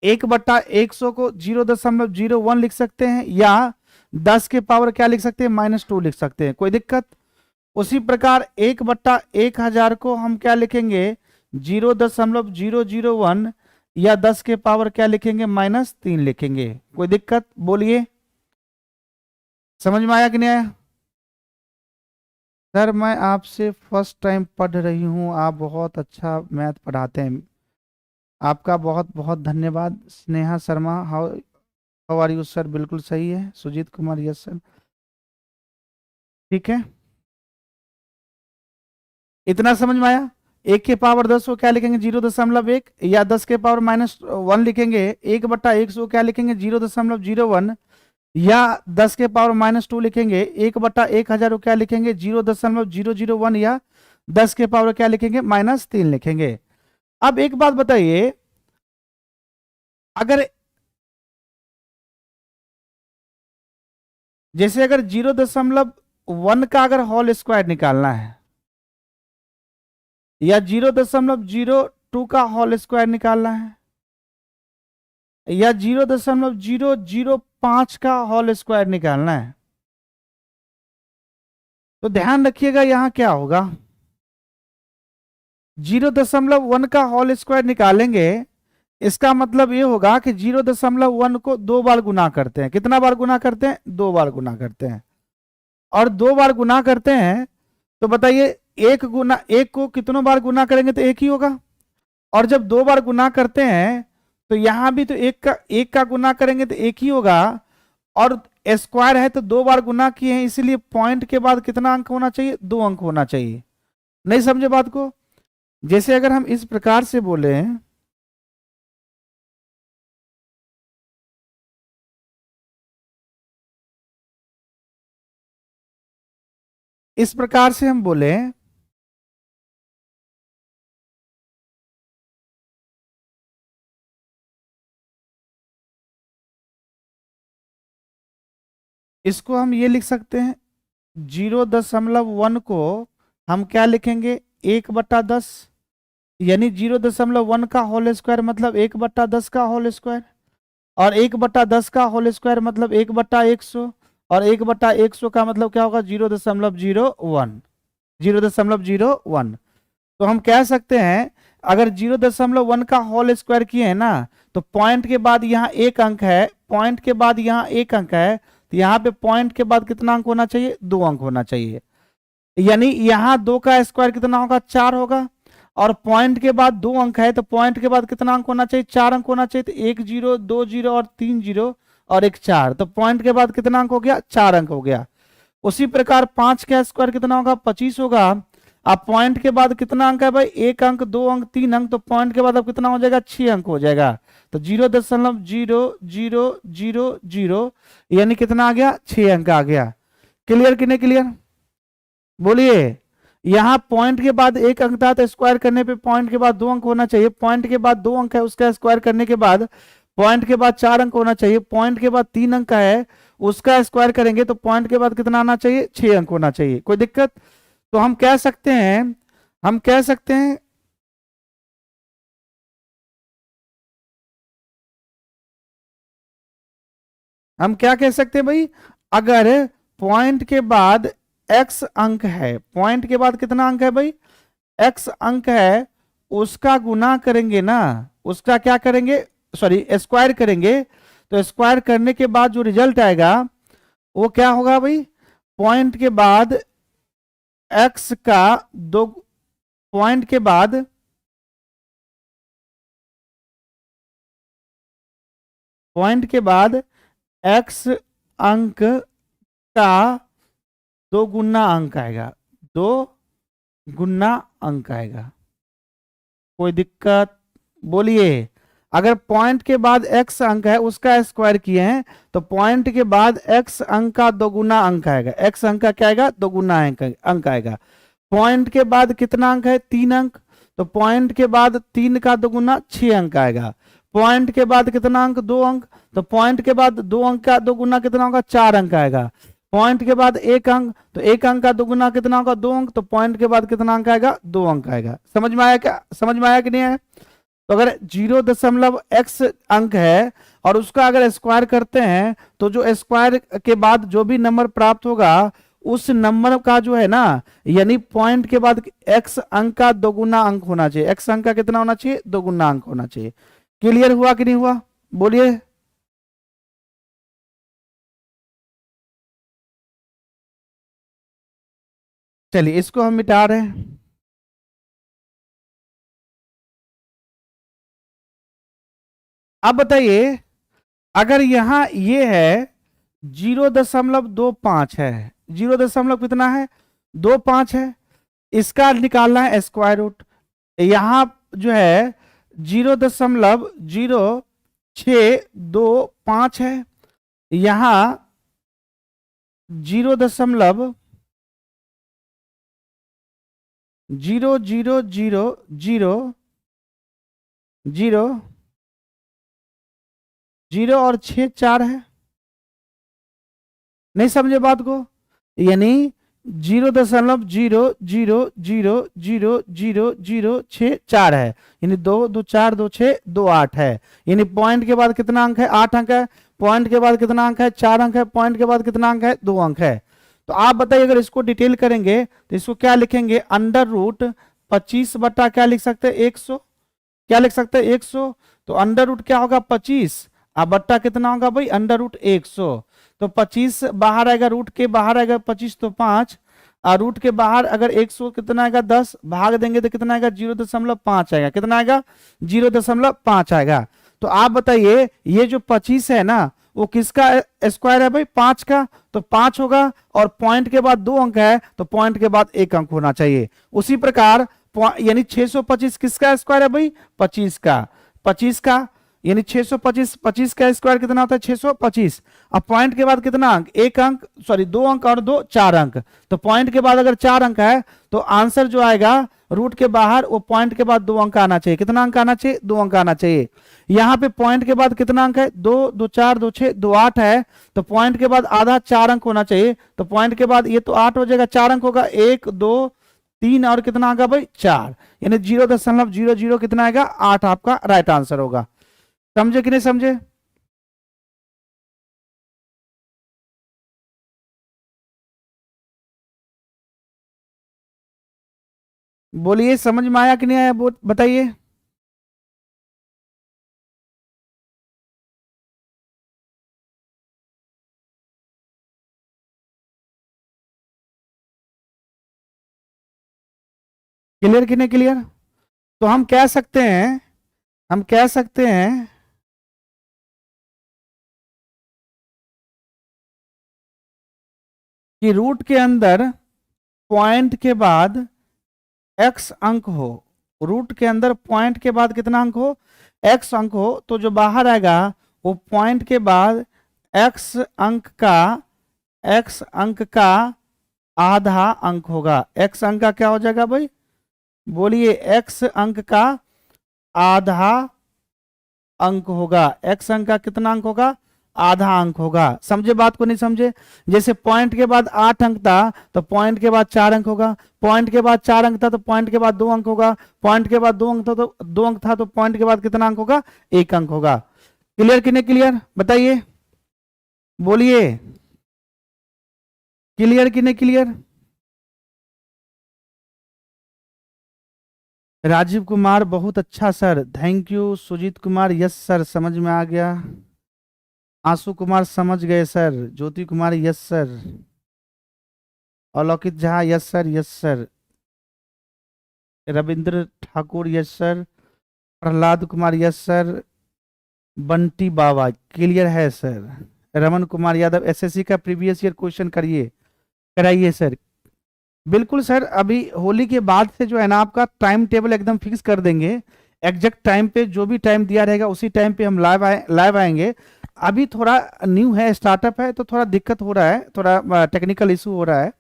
1/100 को 0.01 लिख सकते हैं, या 10 के पावर क्या लिख सकते हैं, -2 लिख सकते हैं। कोई दिक्कत। उसी प्रकार 1/1000 को हम क्या लिखेंगे, 0.001, या 10 के पावर क्या लिखेंगे, -3 लिखेंगे। कोई दिक्कत, बोलिए। समझ में आया कि नहीं आया। सर मैं आपसे फर्स्ट टाइम पढ़ रही हूँ, आप बहुत अच्छा मैथ पढ़ाते हैं। आपका बहुत बहुत धन्यवाद। Sneha Sharma, how how are you sir, बिल्कुल सही है। सुजीत कुमार, यस सर, ठीक है। इतना समझ में आया। 1 के पावर 10 को क्या लिखेंगे, 0.1, या 10 के पावर -1 लिखेंगे। 1/100 क्या लिखेंगे, 0.01, या 10 के पावर -2 लिखेंगे। 1/1000 को क्या लिखेंगे, 0.001, या 10 के पावर क्या लिखेंगे, -3 लिखेंगे। अब एक बात बताइए, अगर जैसे अगर 0.1 का अगर होल स्क्वायर निकालना है, या 0.02 का होल स्क्वायर निकालना है, या 0.005 का होल स्क्वायर निकालना है, तो ध्यान रखिएगा यहां क्या होगा। 0.1 का होल स्क्वायर निकालेंगे, इसका मतलब ये होगा कि 0.1 को 2 बार गुना करते हैं। कितना बार गुना करते हैं? 2 बार गुना करते हैं। और 2 बार गुना करते हैं तो बताइए, एक गुना एक को कितनों बार गुना करेंगे तो एक ही होगा। और जब 2 बार गुना करते हैं तो यहां भी तो एक का गुना करेंगे तो एक ही होगा। और स्क्वायर है तो 2 बार गुना किए हैं, इसीलिए पॉइंट के बाद कितना अंक होना चाहिए? 2 अंक होना चाहिए। नहीं समझे बात को? जैसे अगर हम इस प्रकार से बोले, इस प्रकार से हम बोले इसको हम ये लिख सकते हैं, 0.1 को हम क्या लिखेंगे? 1/10, यानी 0.1 का होल स्क्वायर मतलब 1/10 का होल स्क्वायर। और 1/10 का होल स्क्वायर मतलब 1/100। और 1/100 का मतलब क्या होगा? 0.01। 0.01। तो हम कह सकते हैं, अगर 0.1 का होल स्क्वायर किए हैं ना, तो पॉइंट के बाद यहाँ एक अंक है, पॉइंट के बाद यहाँ एक अंक है, तो यहाँ पे पॉइंट के बाद कितना अंक होना चाहिए? 2 अंक होना चाहिए। यानी यहाँ 2 का स्क्वायर कितना होगा? 4 होगा। और पॉइंट के बाद 2 अंक है, तो पॉइंट के बाद कितना अंक होना चाहिए? 4 अंक होना चाहिए। तो 1 0, 2 0 और 3 0 और एक 4, तो पॉइंट के बाद कितना अंक हो गया? 4 अंक हो गया। उसी प्रकार 5 का स्क्वायर कितना होगा? 25 होगा। अब पॉइंट के बाद कितना अंक है भाई? 1 अंक, 2 अंक, 3 अंक, तो पॉइंट के बाद अब कितना हो जाएगा? 6 अंक हो जाएगा। तो 0.0000, यानी कितना आ गया? 6 अंक आ गया। क्लियर कि नहीं क्लियर? बोलिए। यहां पॉइंट के बाद एक अंक था, तो स्क्वायर करने पे पॉइंट के बाद 2 अंक होना चाहिए। पॉइंट के बाद 2 अंक है, उसका स्क्वायर करने के बाद पॉइंट के बाद 4 अंक होना चाहिए। पॉइंट के बाद 3 अंक का है, उसका स्क्वायर करेंगे तो पॉइंट के बाद कितना आना चाहिए? 6 अंक होना चाहिए। कोई दिक्कत? तो हम कह सकते हैं, हम कह सकते हैं हम क्या कह सकते हैं भाई? अगर पॉइंट के बाद x अंक है, पॉइंट के बाद कितना अंक है भाई? x अंक है, उसका गुना करेंगे ना, उसका क्या करेंगे? सॉरी, स्क्वायर करेंगे। तो स्क्वायर करने के बाद जो रिजल्ट आएगा वो क्या होगा भाई? पॉइंट के बाद x का दो, पॉइंट के बाद x अंक का 2 गुना अंक आएगा। 2 गुना अंक आएगा। कोई दिक्कत? बोलिए। अगर पॉइंट के बाद x अंक है, उसका स्क्वायर किए हैं, तो पॉइंट के बाद x अंक का 2 गुना अंक आएगा। x अंक का क्या आएगा? 2 गुना अंक आएगा। पॉइंट के बाद कितना अंक है? 3 अंक, तो पॉइंट के बाद 3 का 2 गुना 6 अंक आएगा। पॉइंट के बाद कितना अंक? 2 अंक, तो पॉइंट के बाद 2 अंक का 2 गुना कितना होगा? 4 अंक आएगा। पॉइंट के बाद 1 अंक, तो 1 अंक का 2 गुना कितना होगा? 2 अंक, तो पॉइंट के बाद कितना अंक आएगा? 2 अंक आएगा। समझ में आया क्या? समझ में आया कि नहीं आया? तो अगर 0.x अंक है और उसका अगर स्क्वायर करते हैं, तो जो स्क्वायर के बाद जो भी नंबर प्राप्त होगा, उस नंबर का जो है ना, यानी पॉइंट के बाद x अंक का 2 गुना अंक होना चाहिए। x अंक का कितना होना चाहिए? 2 गुना अंक होना चाहिए। क्लियर हुआ कि नहीं हुआ? बोलिए। चलिए इसको हम मिटा रहे हैं। अब बताइए, अगर यहां ये है 0.25 है, 0 कितना है? 25 है। इसका निकालना है स्क्वायर रूट। यहां जो है 0.0625 है। यहां 0.0000 जीरो, जीरो और 6 4 है। नहीं समझे बात को? यानी 0.00000006 है, यानी 2 2 4 2 6 2 8 है। यानी पॉइंट के बाद कितना अंक है? 8 अंक है। पॉइंट के बाद कितना अंक है? 4 अंक है। पॉइंट के बाद कितना अंक है? 2 अंक है। तो आप बताइए, अगर इसको डिटेल करेंगे तो इसको क्या लिखेंगे? अंडर रूट 25 बटा क्या लिख सकते हैं? 100। क्या लिख सकते हैं? 100। तो अंडर रूट क्या होगा? 25, अब बट्टा कितना होगा भाई? Under root 100। तो 25 बाहर आएगा, रूट के बाहर आएगा 25 तो 5, और रूट के बाहर अगर 100 कितना आएगा? 10, भाग देंगे तो कितना आएगा? 0.5 आएगा। कितना आएगा? 0.5 आएगा। तो आप बताइए, ये जो 25 है ना, वो किसका स्क्वायर है भाई? 5 का। तो 5 होगा, और पॉइंट के बाद 2 अंक है, तो पॉइंट के बाद 1 अंक होना चाहिए। उसी प्रकार यानी 625 किसका स्क्वायर है भाई? 25 का। 25 का यानी 625, 25 का स्क्वायर कितना होता है? 625। अब पॉइंट के बाद कितना अंक? 1 अंक, सॉरी 2 अंक और 2 4 अंक। तो पॉइंट के बाद अगर 4 अंक है तो आंसर जो आएगा रूट के बाहर, वो पॉइंट के बाद 2 अंक आना चाहिए। कितना अंक आना चाहिए? 2 अंक आना चाहिए। यहाँ पे पॉइंट के बाद कितना अंक है? 2 2 4 2 6 2 8 है। तो पॉइंट के बाद आधा 4 अंक होना चाहिए। तो पॉइंट के बाद ये तो 8 हो जाएगा, 4 अंक होगा, 1 2 3 और कितना आएगा भाई? 4। यानी 0.00 कितना आएगा? 8 आपका राइट आंसर होगा। समझे कि नहीं समझे? बोलिए, समझ में आया कि नहीं आया? बताइए। क्लियर कि नहीं क्लियर? तो हम कह सकते हैं, हम कह सकते हैं कि रूट के अंदर पॉइंट के बाद x अंक हो, रूट के अंदर पॉइंट के बाद कितना अंक हो? x अंक हो, तो जो बाहर आएगा वो पॉइंट के बाद x अंक का, x अंक का आधा अंक होगा। x अंक का क्या हो जाएगा भाई? बोलिए, x अंक का आधा अंक होगा। x अंक का कितना अंक होगा? आधा अंक होगा। समझे बात को नहीं समझे? जैसे पॉइंट के बाद 8 अंक था तो पॉइंट के बाद 4 अंक होगा। पॉइंट के बाद 4 अंक था तो पॉइंट के बाद 2 अंक होगा। पॉइंट के बाद 2 अंक था तो 2 अंक था तो पॉइंट के बाद कितना अंक होगा? 1 अंक होगा। क्लियर कि नहीं क्लियर? बताइए, बोलिए, क्लियर कि नहीं क्लियर? राजीव कुमार, बहुत अच्छा sir, thank you. Sujit Kumar, yes sir, समझ में आ गया। आंसू कुमार, समझ गए sir. Jyoti Kumar, yes sir. Alaukit Jha, yes sir, yes sir. Ravindra Thakur, yes sir. Prahlad Kumar, yes sir. Bunty Baba, clear है सर। रमन कुमार यादव, एसएससी का प्रीवियस ईयर क्वेश्चन करिए, कराइए सर। बिल्कुल सर, अभी होली के बाद से जो है ना आपका टाइम टेबल एकदम फिक्स कर देंगे। एग्जैक्ट टाइम पे जो भी टाइम दिया रहेगा उसी टाइम पे हम लाइव आएंगे। अभी थोड़ा न्यू है, स्टार्टअप है, तो थोड़ा दिक्कत हो रहा है, थोड़ा टेक्निकल इशू हो रहा है।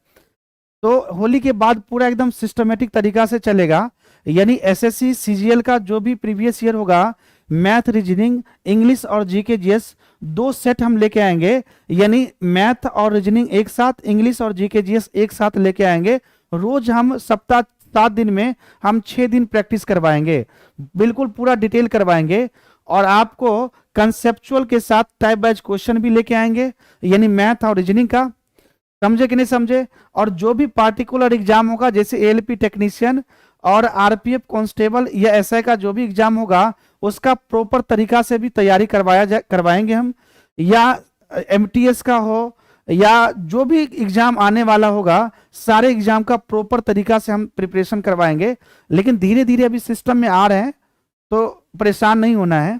तो होली के बाद पूरा एकदम सिस्टमेटिक तरीका से चलेगा। यानी एसएससी सीजीएल का जो भी प्रीवियस ईयर होगा, मैथ, रीजनिंग, इंग्लिश और जीके जीएस, 2 सेट हम लेके आएंगे। यानी मैथ और रीजनिंग एक साथ, इंग्लिश और जीके जीएस एक साथ लेके आएंगे। रोज हम सप्ताह 7 दिन में हम 6 दिन प्रैक्टिस करवाएंगे, बिल्कुल पूरा डिटेल करवाएंगे। और आपको कंसेप्चुअल के साथ टाइप वाइज क्वेश्चन भी लेके आएंगे, यानी मैथ और रीजनिंग का। समझे कि नहीं समझे? और जो भी पार्टिकुलर एग्जाम होगा, जैसे एएलपी टेक्नीशियन और आरपीएफ कांस्टेबल या एसआई का जो भी एग्जाम होगा, उसका प्रॉपर तरीका से भी तैयारी करवाएंगे हम। या एमटीएस का हो या जो भी एग्जाम आने वाला होगा, सारे एग्जाम का प्रॉपर तरीका से हम प्रिपरेशन करवाएंगे। लेकिन धीरे धीरे अभी सिस्टम में आ रहे हैं, तो परेशान नहीं होना है।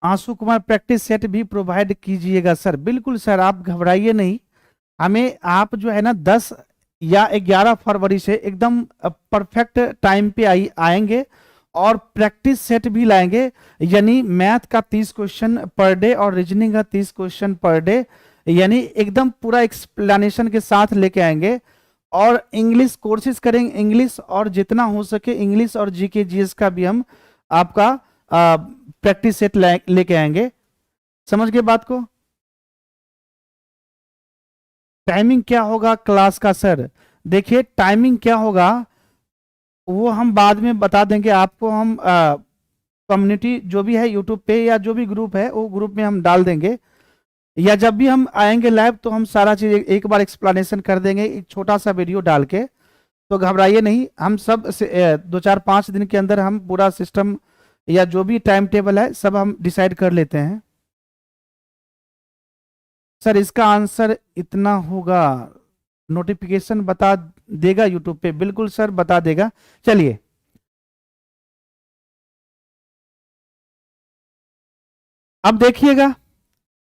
आंसू कुमार, प्रैक्टिस सेट भी प्रोवाइड कीजिएगा सर। बिल्कुल सर, आप घबराइए नहीं। हमें आप जो है ना 10 या 11 फरवरी से एकदम परफेक्ट टाइम पे आएंगे और प्रैक्टिस सेट भी लाएंगे, यानी मैथ का 30 क्वेश्चन पर डे और रीजनिंग का 30 क्वेश्चन पर डे, यानी एकदम पूरा एक्सप्लेनेशन के साथ लेके आएंगे। और इंग्लिश कोर्सेज करेंगे, इंग्लिश, और जितना हो सके इंग्लिश और जीके जीएस का भी हम आपका प्रैक्टिस सेट लेके आएंगे। समझ गए बात को? टाइमिंग क्या होगा क्लास का सर? देखिए टाइमिंग क्या होगा वो हम बाद में बता देंगे आपको। हम कम्युनिटी जो भी है यूट्यूब पे या जो भी ग्रुप है वो ग्रुप में हम डाल देंगे, या जब भी हम आएंगे लाइव तो हम सारा चीज एक बार एक्सप्लेनेशन कर देंगे, एक छोटा सा वीडियो डाल के। तो घबराइए नहीं, हम सब 2-4-5 दिन के अंदर हम पूरा सिस्टम या जो भी टाइम टेबल है सब हम डिसाइड कर लेते हैं। सर इसका आंसर इतना होगा, नोटिफिकेशन बता देगा यूट्यूब पे? बिल्कुल सर बता देगा। चलिए अब देखिएगा,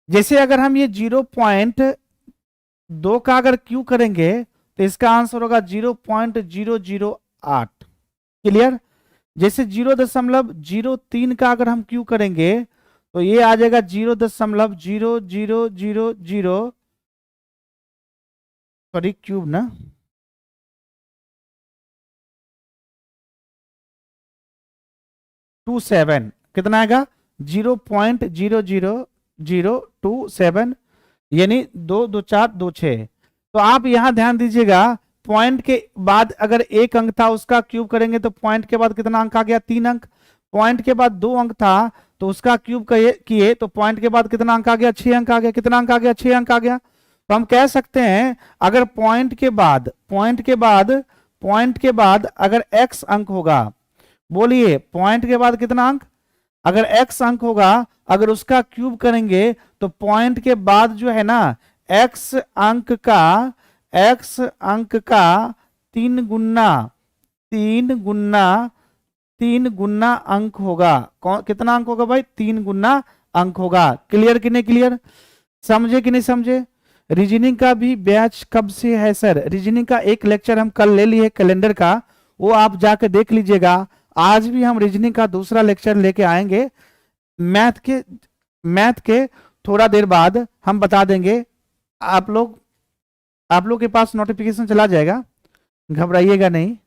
जैसे अगर हम ये 0.2 का अगर क्यू करेंगे तो इसका आंसर होगा 0.008। क्लियर? जैसे 0.03 का अगर हम क्यू करेंगे तो ये आ जाएगा 0.0000, सॉरी क्यूब ना, 27। कितना आएगा? 0.00027, यानी 22426। तो आप यहां ध्यान दीजिएगा, पॉइंट के बाद अगर एक अंक था उसका क्यूब करेंगे तो पॉइंट के बाद कितना अंक आ गया? 3 अंक। पॉइंट के बाद 2 अंक था तो उसका क्यूब किए तो पॉइंट के बाद कितना अंक आ गया? 6 अंक आ गया। कितना अंक आ गया? 6 अंक आ गया। तो हम कह सकते हैं अगर पॉइंट के बाद अगर x अंक होगा, बोलिए पॉइंट के बाद कितना अंक? अगर x अंक होगा, अगर उसका क्यूब करेंगे तो पॉइंट के बाद जो है ना x अंक का 3 गुना अंक होगा। कितना अंक होगा भाई? 3 गुना अंक होगा। क्लियर कि नहीं क्लियर? समझे कि नहीं समझे? रीजनिंग का भी बैच कब से है सर? रीजनिंग का एक लेक्चर हम कल ले लिए कैलेंडर का, वो आप जाके देख लीजिएगा। आज भी हम रीजनिंग का दूसरा लेक्चर लेके आएंगे। मैथ के थोड़ा देर बाद हम बता देंगे। आप लोग के पास नोटिफिकेशन चला जाएगा, घबराइएगा नहीं।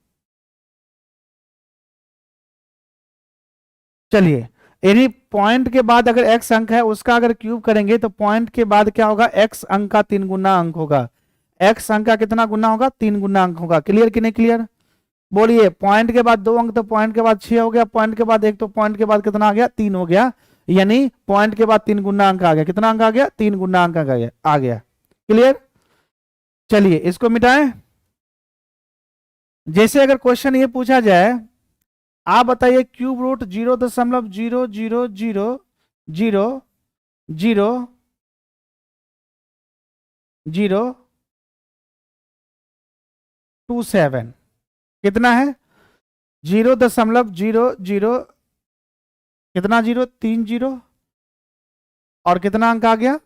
चलिए, यानी पॉइंट के बाद अगर x अंक है उसका अगर क्यूब करेंगे तो पॉइंट के बाद क्या होगा? x अंक का 3 गुना अंक होगा। x अंक का कितना गुना होगा? 3 गुना अंक होगा। क्लियर कि नहीं क्लियर? बोलिए पॉइंट के बाद 2 अंक तो पॉइंट के बाद 6 हो गया, पॉइंट के बाद 1 तो पॉइंट के बाद कितना आ गया? 3 हो गया, यानी पॉइंट के बाद 3 गुना अंक आ गया। कितना अंक आ गया? 3 गुना अंक आ गया। क्लियर? चलिए इसको मिटाएं। जैसे अगर क्वेश्चन ये पूछा जाए, आप बताइए क्यूब रूट 0.0000027 कितना है? 0.00 कितना? 0.30 और कितना अंक आ गया?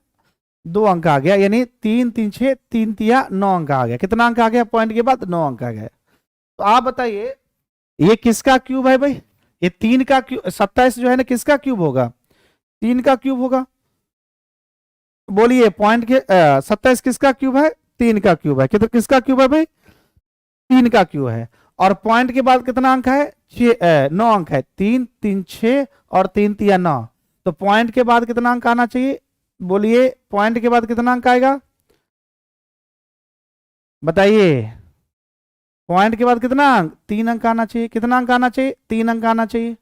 2 अंक आ गया, यानी 3 3 6 3 तिया 9 अंक आ गया। कितना अंक आ गया? पॉइंट के बाद 9 अंक आ गया। तो आप बताइए ये किसका क्यूब है भाई? ये 3 का क्यूब, 27 जो है ना किसका क्यूब होगा? 3 का क्यूब होगा। बोलिए पॉइंट के 27 किसका क्यूब है? 3 का क्यूब है। किसका क्यूब है भाई? 3 का क्यूब है। और पॉइंट के बाद कितना अंक है? 9 अंक है। 3 3 6 और 3 तिया 9। तो पॉइंट के बाद कितना अंक आना चाहिए? बोलिए पॉइंट के बाद कितना अंक आएगा? बताइए पॉइंट के बाद कितना अंक? 3 अंक आना चाहिए। कितना अंक आना चाहिए? 3 अंक आना चाहिए।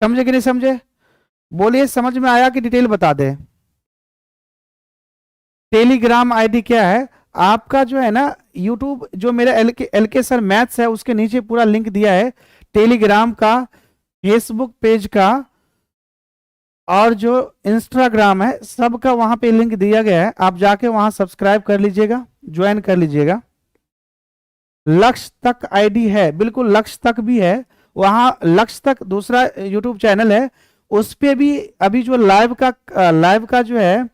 समझे कि नहीं समझे? बोलिए समझ में आया कि डिटेल बता दे? टेलीग्राम आईडी क्या है आपका? जो है ना यूट्यूब, जो मेरा एलके सर मैथ्स है उसके नीचे पूरा लिंक दिया है टेलीग्राम का, फेसबुक पेज का, और जो इंस्टाग्राम है सबका वहां पे लिंक दिया गया है। आप जाके वहां सब्सक्राइब कर लीजिएगा, ज्वाइन कर लीजिएगा। लक्ष्य तक आईडी है, बिल्कुल लक्ष्य तक भी है वहां। लक्ष्य तक दूसरा यूट्यूब चैनल है, उस पे भी अभी जो लाइव का जो है,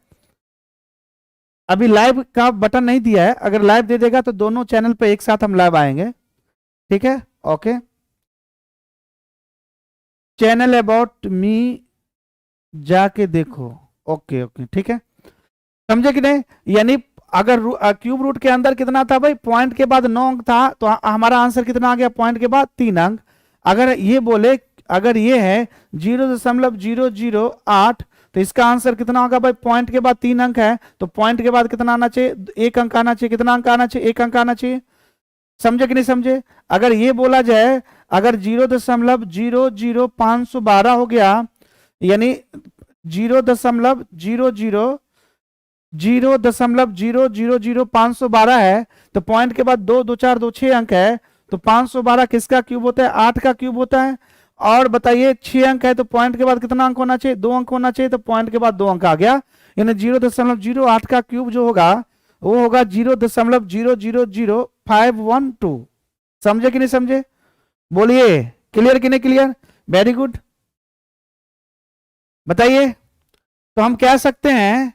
अभी लाइव का बटन नहीं दिया है। अगर लाइव दे देगा तो दोनों चैनल पे एक साथ हम लाइव आएंगे। ठीक है, ओके। चैनल अबाउट मी जाके देखो। ओके ओके ठीक है, समझे कि नहीं? यानी अगर क्यूब रूट के अंदर कितना था भाई, पॉइंट के बाद 9 अंक था, तो हमारा आंसर कितना आ गया, पॉइंट के बाद 3 अंक। अगर ये बोले, अगर ये है 0.008, तो इसका आंसर कितना होगा भाई, पॉइंट के बाद 3 अंक है, तो पॉइंट के बाद कितना आना चाहिए, 1 अंक आना चाहिए। कितना अंक आना चाहिए, 1 अंक आना चाहिए। समझे कि नहीं समझे? अगर ये बोला जाए, अगर 0.00512 हो गया, यानी 0.0000512 है, तो पॉइंट के बाद 2 2 4 2 6 अंक है, तो 512 किसका क्यूब होता है, 8 का क्यूब होता है। और बताइए 6 अंक है, तो पॉइंट के बाद कितना अंक होना चाहिए, 2 अंक होना चाहिए, तो पॉइंट के बाद 2 अंक आ गया। यानी 0.08 का क्यूब जो होगा वो होगा 0.0000512। समझे कि नहीं समझे? बोलिए, क्लियर कि नहीं क्लियर? Very good. बताइए, तो हम कह सकते हैं,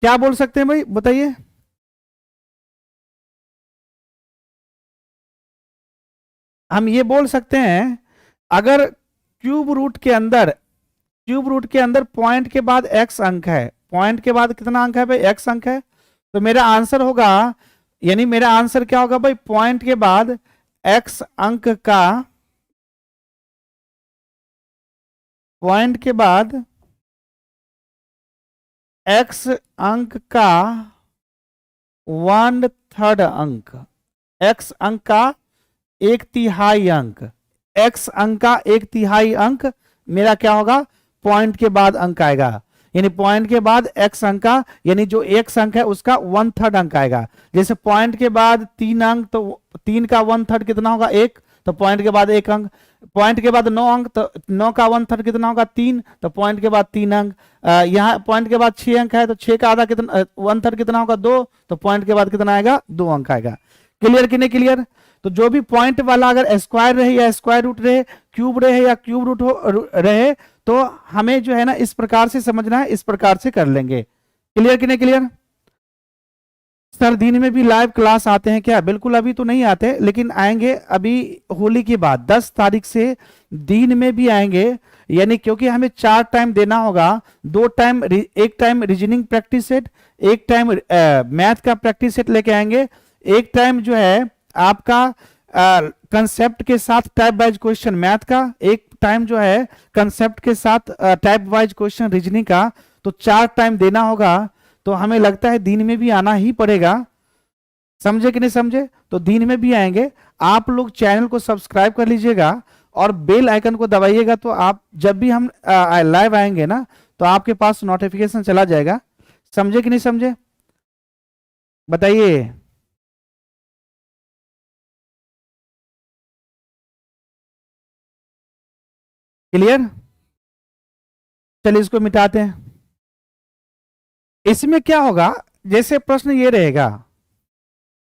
क्या बोल सकते हैं भाई, बताइए। हम ये बोल सकते हैं, अगर क्यूब रूट के अंदर पॉइंट के बाद x अंक है, पॉइंट के बाद कितना अंक है भाई, x अंक है, तो मेरा आंसर होगा, यानी मेरा आंसर क्या होगा भाई, पॉइंट के बाद x अंक का, पॉइंट के बाद x अंक का 1/3 अंक, x अंक का 1/3 अंक, x अंक का 1/3 अंक मेरा क्या होगा, पॉइंट के बाद अंक आएगा। यानी पॉइंट के बाद x अंक का, यानी जो x अंक है उसका 1/3 अंक आएगा। जैसे पॉइंट के बाद 3 अंक, तो 3 का 1/3 कितना होगा, 1, तो पॉइंट के बाद 1 अंक। पॉइंट के बाद 9 अंक, तो 9 का 1/3 कितना होगा, 3, तो पॉइंट के बाद 3 अंक। यहाँ पॉइंट के बाद 6 अंक है, तो 6 का आधा कितना, 1/3 कितना होगा, 2, तो पॉइंट के बाद कितना आएगा, 2 अंक आएगा। क्लियर कि नहीं क्लियर? तो जो भी पॉइंट वाला अगर स्क्वायर रहे या स्क्वायर रूट रहे, क्यूब रहे या क्यूब रूट रहे, तो हमें जो है ना इस प्रकार से समझना है, इस प्रकार से कर लेंगे। क्लियर कि नहीं क्लियर? सर दिन में भी लाइव क्लास आते हैं क्या? बिल्कुल अभी तो नहीं आते, लेकिन आएंगे अभी होली के बाद 10 तारीख से दिन में भी आएंगे। यानी क्योंकि हमें 4 टाइम देना होगा, 2 टाइम, एक टाइम रीजनिंग प्रैक्टिस सेट, एक टाइम मैथ का प्रैक्टिस सेट लेके आएंगे, एक टाइम जो है आपका कंसेप्ट के साथ टाइप वाइज क्वेश्चन मैथ का, एक टाइम जो है कंसेप्ट के साथ टाइप वाइज क्वेश्चन रीजनिंग का। तो 4 टाइम देना होगा, तो हमें लगता है दिन में भी आना ही पड़ेगा। समझे कि नहीं समझे? तो दिन में भी आएंगे। आप लोग चैनल को सब्सक्राइब कर लीजिएगा और बेल आइकन को दबाइएगा, तो आप जब भी हम लाइव आएंगे ना, तो आपके पास नोटिफिकेशन चला जाएगा। समझे कि नहीं समझे? बताइए। क्लियर? चलिए इसको मिटाते हैं। इसमें क्या होगा, जैसे प्रश्न ये रहेगा,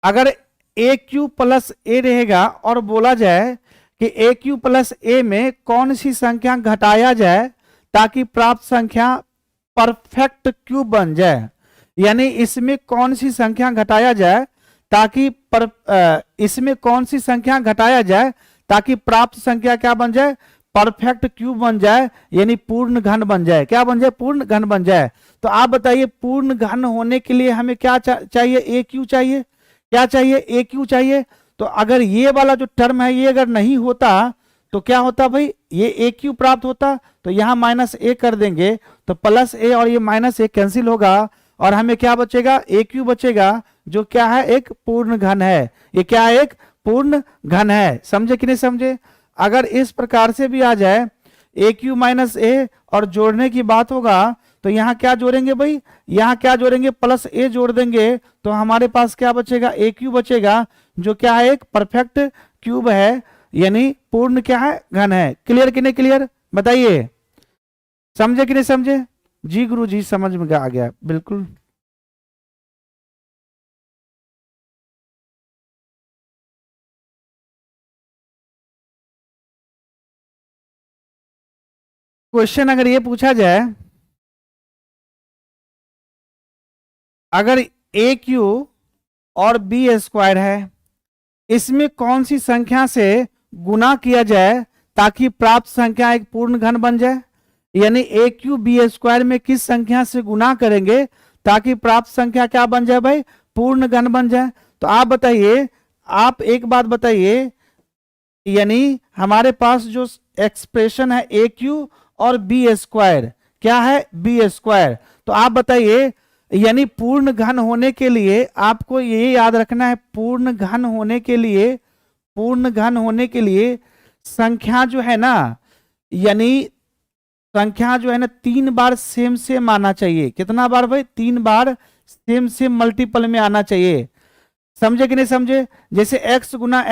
अगर ए क्यू प्लस ए रहेगा और बोला जाए कि ए क्यू प्लस ए में कौन सी संख्या घटाया जाए ताकि प्राप्त संख्या परफेक्ट क्यूब बन जाए, यानी इसमें कौन सी संख्या घटाया जाए ताकि इसमें कौन सी संख्या घटाया जाए ताकि प्राप्त संख्या क्या बन जाए, परफेक्ट क्यूब बन जाए, यानी पूर्ण घन बन जाए। क्या बन जाए, पूर्ण घन बन जाए। तो आप बताइए, पूर्ण घन होने के लिए हमें क्या चाहिए, ए क्यू चाहिए। क्या चाहिए, ए क्यू चाहिए। तो अगर ये वाला जो टर्म है ये अगर नहीं होता तो क्या होता भाई, ये ए क्यू प्राप्त होता। तो यहां माइनस ए कर देंगे, तो प्लस ए और ये माइनस ए कैंसिल होगा, और हमें क्या बचेगा, ए क्यू बचेगा, जो क्या है, एक पूर्ण घन है। ये क्या है, एक पूर्ण घन है। समझे कि नहीं समझे? अगर इस प्रकार से भी आ जाए, ए क्यू माइनस ए, और जोड़ने की बात होगा, तो यहां क्या जोड़ेंगे भाई, यहां क्या जोड़ेंगे, प्लस ए जोड़ देंगे, तो हमारे पास क्या बचेगा, ए क्यू बचेगा, जो क्या है, एक परफेक्ट क्यूब है, यानी पूर्ण क्या है, घन है। क्लियर कि नहीं क्लियर? बताइए, समझे कि नहीं समझे? जी गुरु जी, समझ में आ गया, बिल्कुल। क्वेश्चन अगर ये पूछा जाए, अगर ए क्यू और बी स्क्वायर है, इसमें कौन सी संख्या से गुना किया जाए ताकि प्राप्त संख्या एक पूर्ण घन बन जाए। यानी ए क्यू बी स्क्वायर में किस संख्या से गुना करेंगे ताकि प्राप्त संख्या क्या बन जाए भाई, पूर्ण घन बन जाए। तो आप बताइए, आप एक बात बताइए, यानी हमारे पास जो एक्सप्रेशन है ए क्यू और बी स्क्वायर, क्या है, बी स्क्वायर। तो आप बताइए, यानी पूर्ण घन होने के लिए आपको ये याद रखना है, पूर्ण घन होने के लिए, पूर्ण घन होने के लिए संख्या जो है ना, यानी संख्या जो है ना 3 बार सेम सेम आना चाहिए। कितना बार भाई, 3 बार सेम सेम मल्टीपल में आना चाहिए। समझे कि नहीं समझे? जैसे x गुना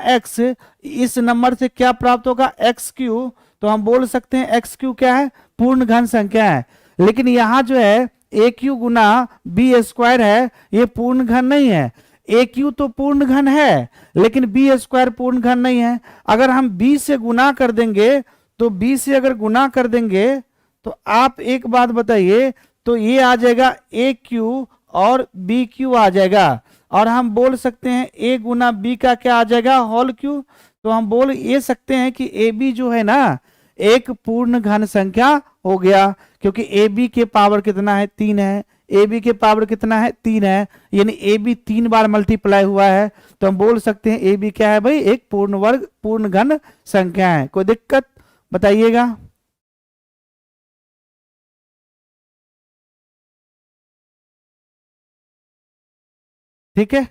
x, इस नंबर से क्या प्राप्त होगा, एक्स क्यू। तो हम बोल सकते हैं एक्स क्यू क्या है, पूर्ण घन संख्या है। लेकिन यहां जो है ए क्यू गुना बी स्क्वायर है, ये पूर्ण घन नहीं है। ए क्यू तो पूर्ण घन है लेकिन बी स्क्वायर पूर्ण घन नहीं है। अगर हम बी से गुना कर देंगे, तो बी से अगर गुना कर देंगे तो आप एक बात बताइए, तो ये आ जाएगा ए क्यू और बी क्यू आ जाएगा। और हम बोल सकते हैं ए गुना बी का क्या आ जाएगा, होल क्यू। तो हम बोल ये सकते हैं कि ए बी जो है ना एक पूर्ण घन संख्या हो गया, क्योंकि ए बी के पावर कितना है, 3 है। ए बी के पावर कितना है, 3 है। यानी ए बी 3 बार मल्टीप्लाई हुआ है। तो हम बोल सकते हैं ए बी क्या है भाई, एक पूर्ण वर्ग पूर्ण घन संख्या है। कोई दिक्कत बताइएगा? ठीक है।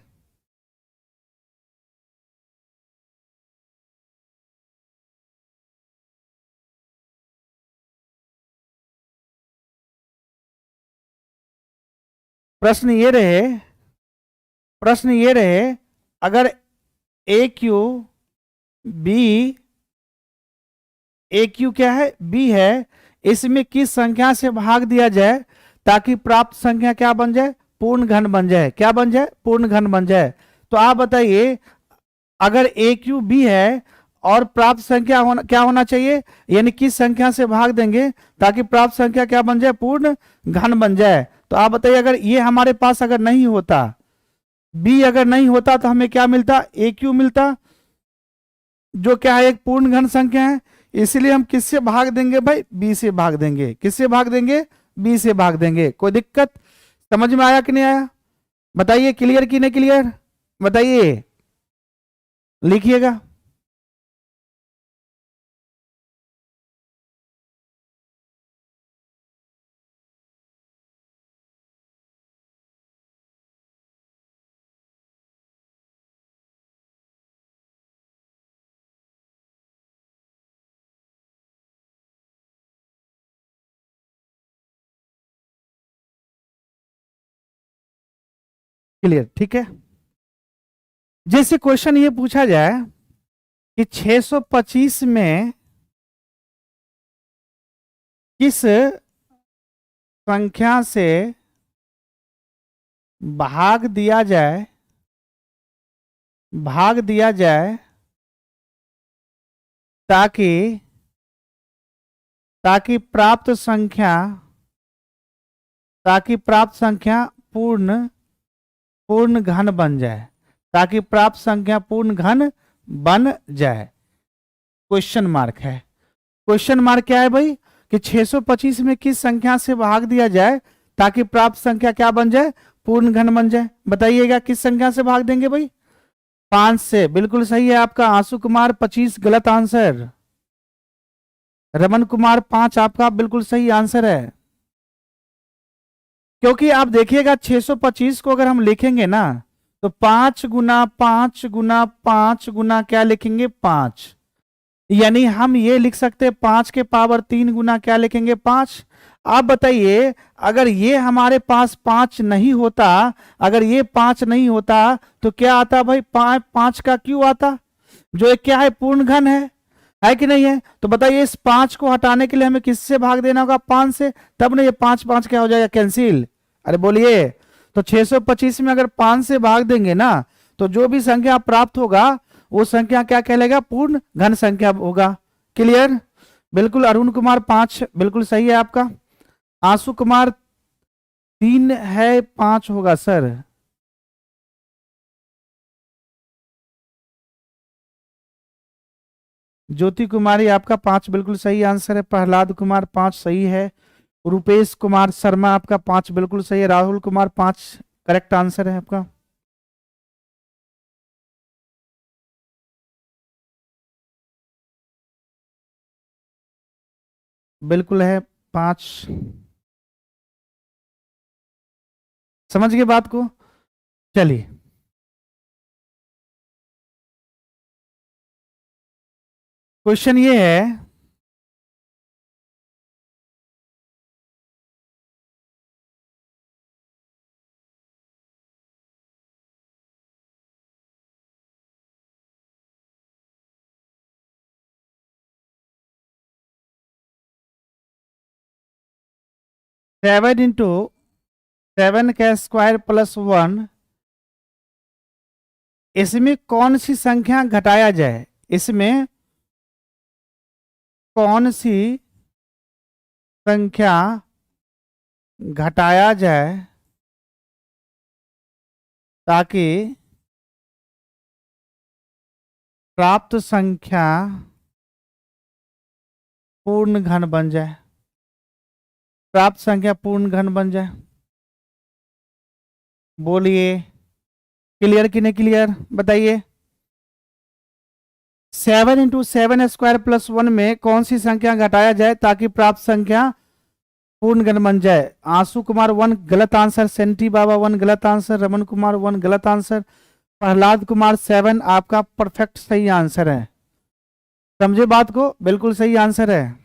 प्रश्न ये रहे, प्रश्न ये रहे, अगर ए क्यू बी, ए क्यू क्या है, बी है, इसमें किस संख्या से भाग दिया जाए ताकि प्राप्त संख्या क्या बन जाए, पूर्ण घन बन जाए। क्या बन जाए, पूर्ण घन बन जाए। तो आप बताइए, अगर ए क्यू बी है और प्राप्त संख्या होना क्या होना चाहिए, यानी किस संख्या से भाग देंगे ताकि प्राप्त संख्या क्या बन जाए, पूर्ण घन बन जाए। तो आप बताइए, अगर ये हमारे पास अगर नहीं होता, बी अगर नहीं होता, तो हमें क्या मिलता, ए क्यू मिलता, जो क्या है एक पूर्ण घन संख्या है। इसलिए हम किससे भाग देंगे भाई, बी से भाग देंगे। किससे भाग देंगे, बी से भाग देंगे। कोई दिक्कत समझ में आया कि नहीं आया? बताइए, क्लियर कि नहीं क्लियर, बताइए, लिखिएगा। क्लियर, ठीक है। जैसे क्वेश्चन ये पूछा जाए कि 625 में किस संख्या से भाग दिया जाए, भाग दिया जाए ताकि ताकि प्राप्त संख्या, ताकि प्राप्त संख्या पूर्ण पूर्ण घन बन जाए, ताकि प्राप्त संख्या पूर्ण घन बन जाए। क्वेश्चन मार्क है। क्वेश्चन मार्क क्या है भाई, कि 625 में किस संख्या से भाग दिया जाए ताकि प्राप्त संख्या क्या बन जाए, पूर्ण घन बन जाए। बताइएगा किस संख्या से भाग देंगे भाई, 5 से। बिल्कुल सही है आपका। आंसू कुमार 25 गलत आंसर। रमन कुमार 5 आपका बिल्कुल सही आंसर है। क्योंकि आप देखिएगा 625 को अगर हम लिखेंगे ना, तो 5 गुना 5 गुना 5 गुना क्या लिखेंगे, 5। यानी हम ये लिख सकते हैं 5 के पावर 3 गुना क्या लिखेंगे, 5। आप बताइए, अगर ये हमारे पास 5 नहीं होता, अगर ये 5 नहीं होता, तो क्या आता भाई, 5 का क्यों आता, जो एक क्या है, पूर्ण घन है कि नहीं है? तो बताइए, इस 5 को हटाने के लिए हमें किससे भाग देना होगा, 5 से। तब ना ये 5 5 क्या हो जाएगा, कैंसिल। अरे बोलिए। तो 625 में अगर 5 से भाग देंगे ना, तो जो भी संख्या प्राप्त होगा वो संख्या क्या कहलाएगा, पूर्ण घन संख्या होगा। क्लियर? बिल्कुल। अरुण कुमार 5 बिल्कुल सही है आपका। आंसू कुमार 3 है, 5 होगा सर। ज्योति कुमारी आपका 5 बिल्कुल सही आंसर है। प्रहलाद कुमार 5 सही है। रुपेश कुमार शर्मा आपका 5 बिल्कुल सही है। राहुल कुमार 5 करेक्ट आंसर है आपका। बिल्कुल है 5। समझ गए बात को? चलिए, क्वेश्चन ये है, सेवन इंटू 7 का स्क्वायर प्लस 1, इसमें कौन सी संख्या घटाया जाए? इसमें कौन सी संख्या घटाया जाए ताकि प्राप्त संख्या पूर्ण घन बन जाए? प्राप्त संख्या पूर्ण घन बन जाए, बोलिए। क्लियर कि नहीं क्लियर बताइए। 7 इंटू 7 स्क्वायर प्लस 1 में कौन सी संख्या घटाया जाए ताकि प्राप्त संख्या पूर्ण घन बन जाए? आंसू कुमार 1 गलत आंसर, सेंटी बाबा 1 गलत आंसर, रमन कुमार 1 गलत आंसर, प्रहलाद कुमार 7 आपका परफेक्ट सही आंसर है। समझे बात को? बिल्कुल सही आंसर है।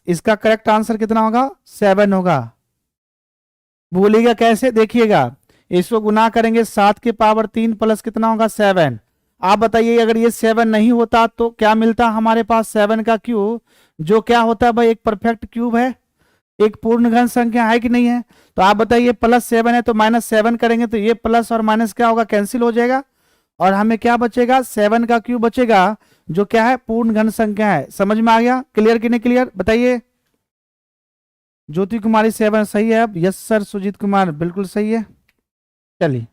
इसका करेक्ट आंसर कितना होगा? 7 होगा। बोलिएगा कैसे, देखिएगा। इसको गुना करेंगे 7 के पावर 3 प्लस कितना होगा? 7। आप बताइए, अगर ये 7 नहीं होता तो क्या मिलता हमारे पास? 7 का क्यूब, जो क्या होता है भाई? एक परफेक्ट क्यूब है, एक पूर्ण घन संख्या है कि नहीं है? तो आप बताइए, +7 है तो -7 करेंगे तो ये प्लस और माइनस क्या होगा? कैंसिल हो जाएगा और हमें क्या बचेगा? 7 का क्यूब बचेगा, जो क्या है? पूर्ण घन संख्या है। समझ में आ गया? क्लियर कि नहीं क्लियर बताइए। ज्योति कुमारी 7 सही है। अब यस सर, सुजीत कुमार बिल्कुल सही है। चलिए,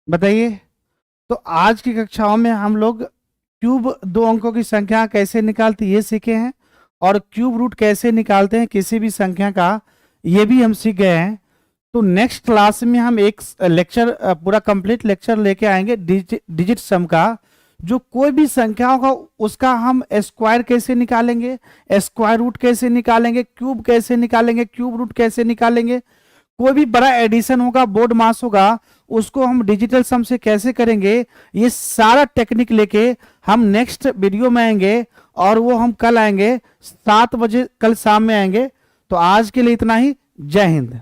बताइए। तो आज की कक्षाओं में हम लोग क्यूब 2 अंकों की संख्या कैसे निकालती ये सीखे हैं, और क्यूब रूट कैसे निकालते हैं किसी भी संख्या का, ये भी हम सीख गए हैं। तो नेक्स्ट क्लास में हम एक लेक्चर, पूरा कंप्लीट लेक्चर लेके आएंगे डिजिट सम का। जो कोई भी संख्या होगा उसका हम स्क्वायर कैसे निकालेंगे, स्क्वायर रूट कैसे निकालेंगे, क्यूब कैसे निकालेंगे, क्यूब रूट कैसे निकालेंगे, कोई भी बड़ा एडिशन होगा, बोर्ड मास होगा, उसको हम डिजिटल सम से कैसे करेंगे, ये सारा टेक्निक लेके हम नेक्स्ट वीडियो में आएंगे। और वो हम कल आएंगे 7 बजे, कल शाम में आएंगे। तो आज के लिए इतना ही। जय हिंद।